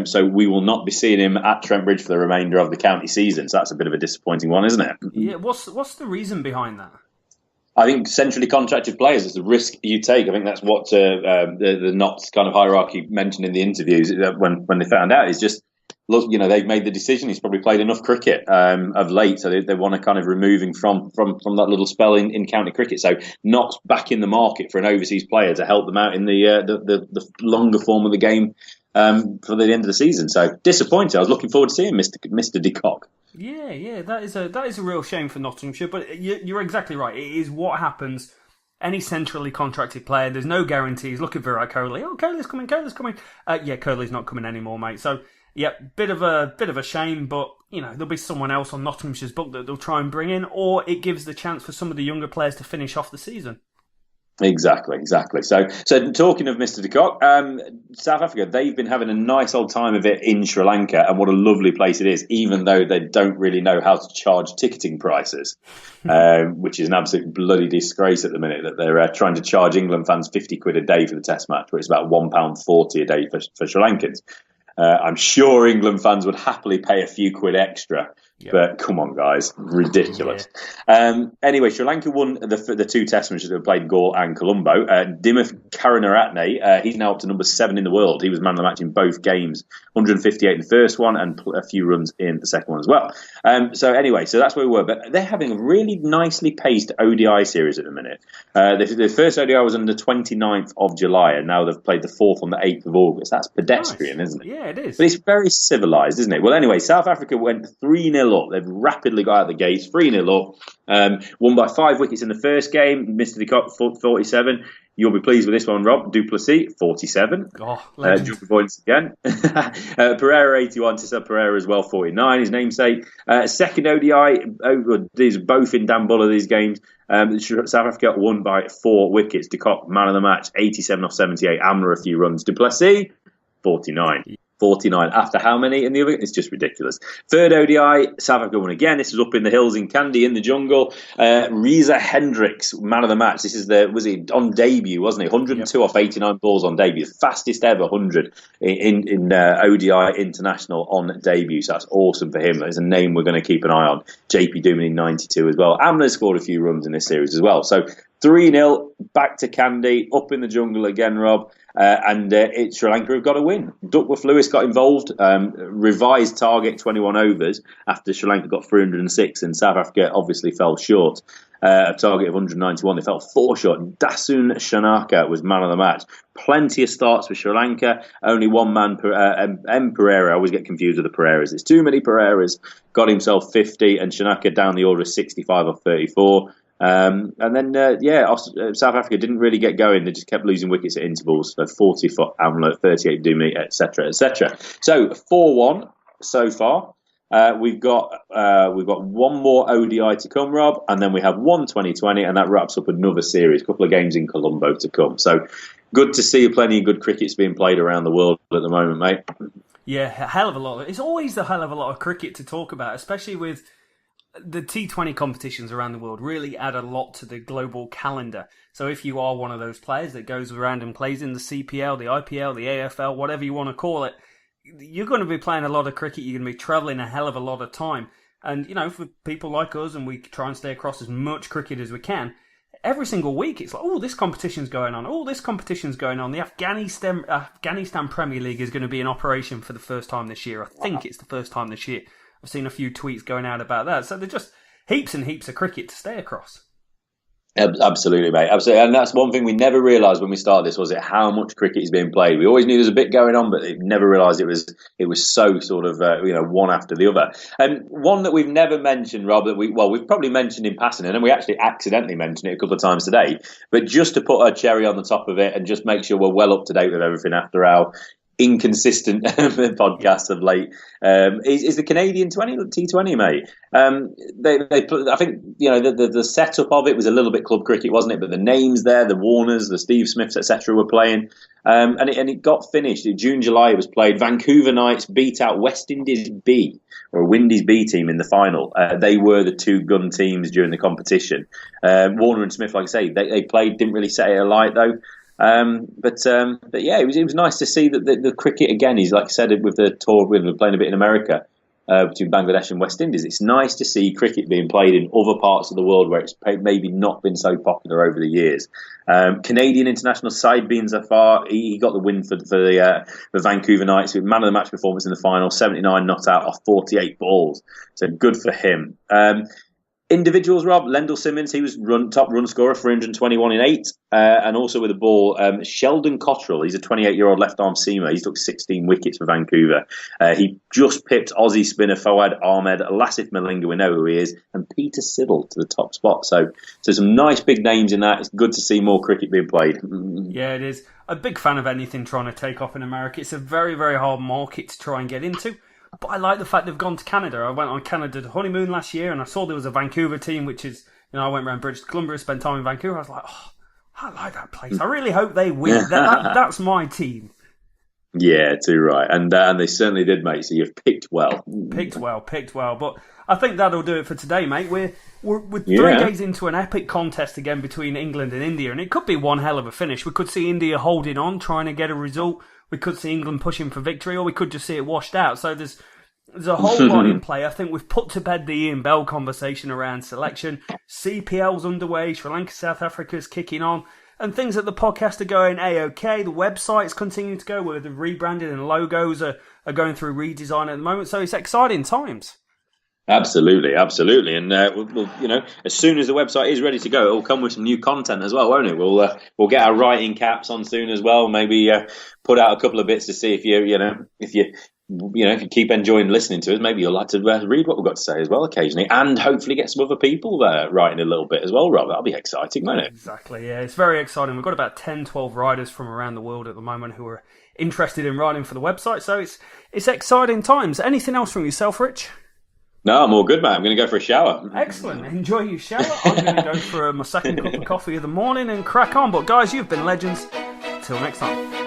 So we will not be seeing him at Trent Bridge for the remainder of the county season. So that's a bit of a disappointing one, isn't it? Yeah, what's the reason behind that? I think centrally contracted players is the risk you take. I think that's what the Knots kind of hierarchy mentioned in the interviews when they found out. Is just, look, they've made the decision. He's probably played enough cricket of late, so they want to kind of remove him from that little spell in county cricket. So Knots back in the market for an overseas player to help them out in the longer form of the game for the end of the season. So disappointed. I was looking forward to seeing Mr. de Kock. Yeah, that is a real shame for Nottinghamshire. But you're exactly right. It is what happens. Any centrally contracted player, there's no guarantees. Look at Virat Kohli. Oh, Kohli's coming. Kohli's not coming anymore, mate. So yeah, bit of a shame. But there'll be someone else on Nottinghamshire's book that they'll try and bring in, or it gives the chance for some of the younger players to finish off the season. Exactly. So talking of Mr. de Kock, South Africa, they've been having a nice old time of it in Sri Lanka, and what a lovely place it is, even though they don't really know how to charge ticketing prices, which is an absolute bloody disgrace at the minute that they're trying to charge England fans £50 a day for the test match, where it's about £1.40 a day for Sri Lankans. I'm sure England fans would happily pay a few quid extra. Yep. But come on, guys, ridiculous. Yeah. Anyway, Sri Lanka won the 2 test matches that were played, Galle and Colombo. Dimuth Karunaratne, he's now up to number 7 in the world. He was man of the match in both games, 158 in the first one and a few runs in the second one as well. So that's where we were. But they're having a really nicely paced ODI series at the minute. The first ODI was on the 29th of July, and now they've played the 4th on the 8th of August. That's pedestrian, nice. Isn't it? Yeah, it is. But it's very civilised, isn't it? Well, anyway, South Africa went 3-0 up. They've rapidly got out the gates, 3-0 up. Won by 5 wickets in the first game. Mr. de Kock, 47. You'll be pleased with this one, Rob. Duplessis, 47. Jump points again. Pereira, 81. Tissa Pereira as well, 49. His namesake. Second ODI. These are both in Dan Buller, these games. South Africa won by 4 wickets. De Kock, man of the match, 87 off 78. Amler, a few runs. Duplessis, 49. 49 after how many in the other? It's just ridiculous. Third ODI, South Africa won again. This is up in the hills in Kandy in the jungle. Reza Hendricks, man of the match. This is was he on debut, wasn't it? 102 off 89 balls on debut. Fastest ever 100 in ODI international on debut. So that's awesome for him. There's a name we're going to keep an eye on. JP Duminy 92 as well. Amler scored a few runs in this series as well. So 3-0 back to Kandy, up in the jungle again, Rob. And Sri Lanka have got a win. Duckworth Lewis got involved, revised target 21 overs after Sri Lanka got 306 and South Africa obviously fell short. A target of 191. They fell 4 short. Dasun Shanaka was man of the match. Plenty of starts for Sri Lanka. Only one man, M. Pereira. I always get confused with the Pereiras. There's too many Pereiras. Got himself 50 and Shanaka down the order of 65 off 34. And then, South Africa didn't really get going. They just kept losing wickets at intervals. So 40 for Amler, 38 Dumi, etc., etc. So 4-1 so far. We've got one more ODI to come, Rob, and then we have one 2020, and that wraps up another series. A couple of games in Colombo to come. So good to see plenty of good crickets being played around the world at the moment, mate. Yeah, a hell of a lot. It's always a hell of a lot of cricket to talk about, especially with the T20 competitions around the world really add a lot to the global calendar. So if you are one of those players that goes around and plays in the CPL, the IPL, the AFL, whatever you want to call it, you're going to be playing a lot of cricket. You're going to be travelling a hell of a lot of time. And, for people like us, and we try and stay across as much cricket as we can, every single week it's like, oh, this competition's going on. Oh, this competition's going on. The Afghanistan Premier League is going to be in operation for the first time this year. I think it's the first time this year. I've seen a few tweets going out about that. So they're just heaps and heaps of cricket to stay across. Absolutely, mate. Absolutely. And that's one thing we never realised when we started this, was it how much cricket is being played. We always knew there was a bit going on, but never realised it was so sort of, one after the other. And one that we've never mentioned, Rob, that we've probably mentioned in passing, and then we actually accidentally mentioned it a couple of times today, but just to put a cherry on the top of it and just make sure we're well up to date with everything after our inconsistent podcast of late, is the Canadian T20, mate. I think the setup of it was a little bit club cricket, wasn't it? But the names there, the Warners, the Steve Smiths, etc., were playing, and it got finished in June, July. It was played. Vancouver Knights beat out West Indies B, or a Windies B team in the final. They were the two gun teams during the competition. Warner and Smith, like I say, they played, didn't really set it alight though. But yeah, it was nice to see that the cricket again is, like I said, with the tour, we're playing a bit in America, between Bangladesh and West Indies. It's nice to see cricket being played in other parts of the world where it's maybe not been so popular over the years. Canadian international Saeed Zafar, he got the win for the Vancouver Knights with man of the match performance in the final, 79 not out off 48 balls. So good for him. Individuals, Rob, Lendl Simmons, he was top run scorer, 321 in 8. And also with the ball, Sheldon Cottrell, he's a 28-year-old left-arm seamer. He's took 16 wickets for Vancouver. He just pipped Aussie spinner Fawad Ahmed, Lasith Malinga, we know who he is, and Peter Siddle to the top spot. So some nice big names in that. It's good to see more cricket being played. Yeah, it is. A big fan of anything trying to take off in America. It's a very, very hard market to try and get into. But I like the fact they've gone to Canada. I went on Canada honeymoon last year and I saw there was a Vancouver team, which is, I went around British Columbia, spent time in Vancouver. I was like, oh, I like that place. I really hope they win. That's my team. Yeah, too right. And they certainly did, mate. So you've picked well. Picked well. But I think that'll do it for today, mate. We're 3 days into an epic contest again between England and India, and it could be one hell of a finish. We could see India holding on, trying to get a result. We could see England pushing for victory, or we could just see it washed out. So there's a whole lot in play. I think we've put to bed the Ian Bell conversation around selection. CPL's underway. Sri Lanka South Africa's kicking on. And things at the podcast are going A-OK. The website's continuing to go, where the rebranding and logos are going through redesign at the moment. So it's exciting times. Absolutely. And we'll as soon as the website is ready to go, it'll come with some new content as well, won't it? We'll get our writing caps on soon as well. Maybe put out a couple of bits to see if you keep enjoying listening to us. Maybe you'll like to read what we've got to say as well occasionally, and hopefully get some other people writing a little bit as well, Rob. That'll be exciting, won't it? Exactly. Yeah, it's very exciting. We've got about 10, 12 writers from around the world at the moment who are interested in writing for the website. So it's exciting times. Anything else from yourself, Rich? No, I'm all good, mate. I'm going to go for a shower. Excellent. Enjoy your shower. I'm going to go for my second cup of coffee of the morning and crack on. But guys, you've been legends. Till next time.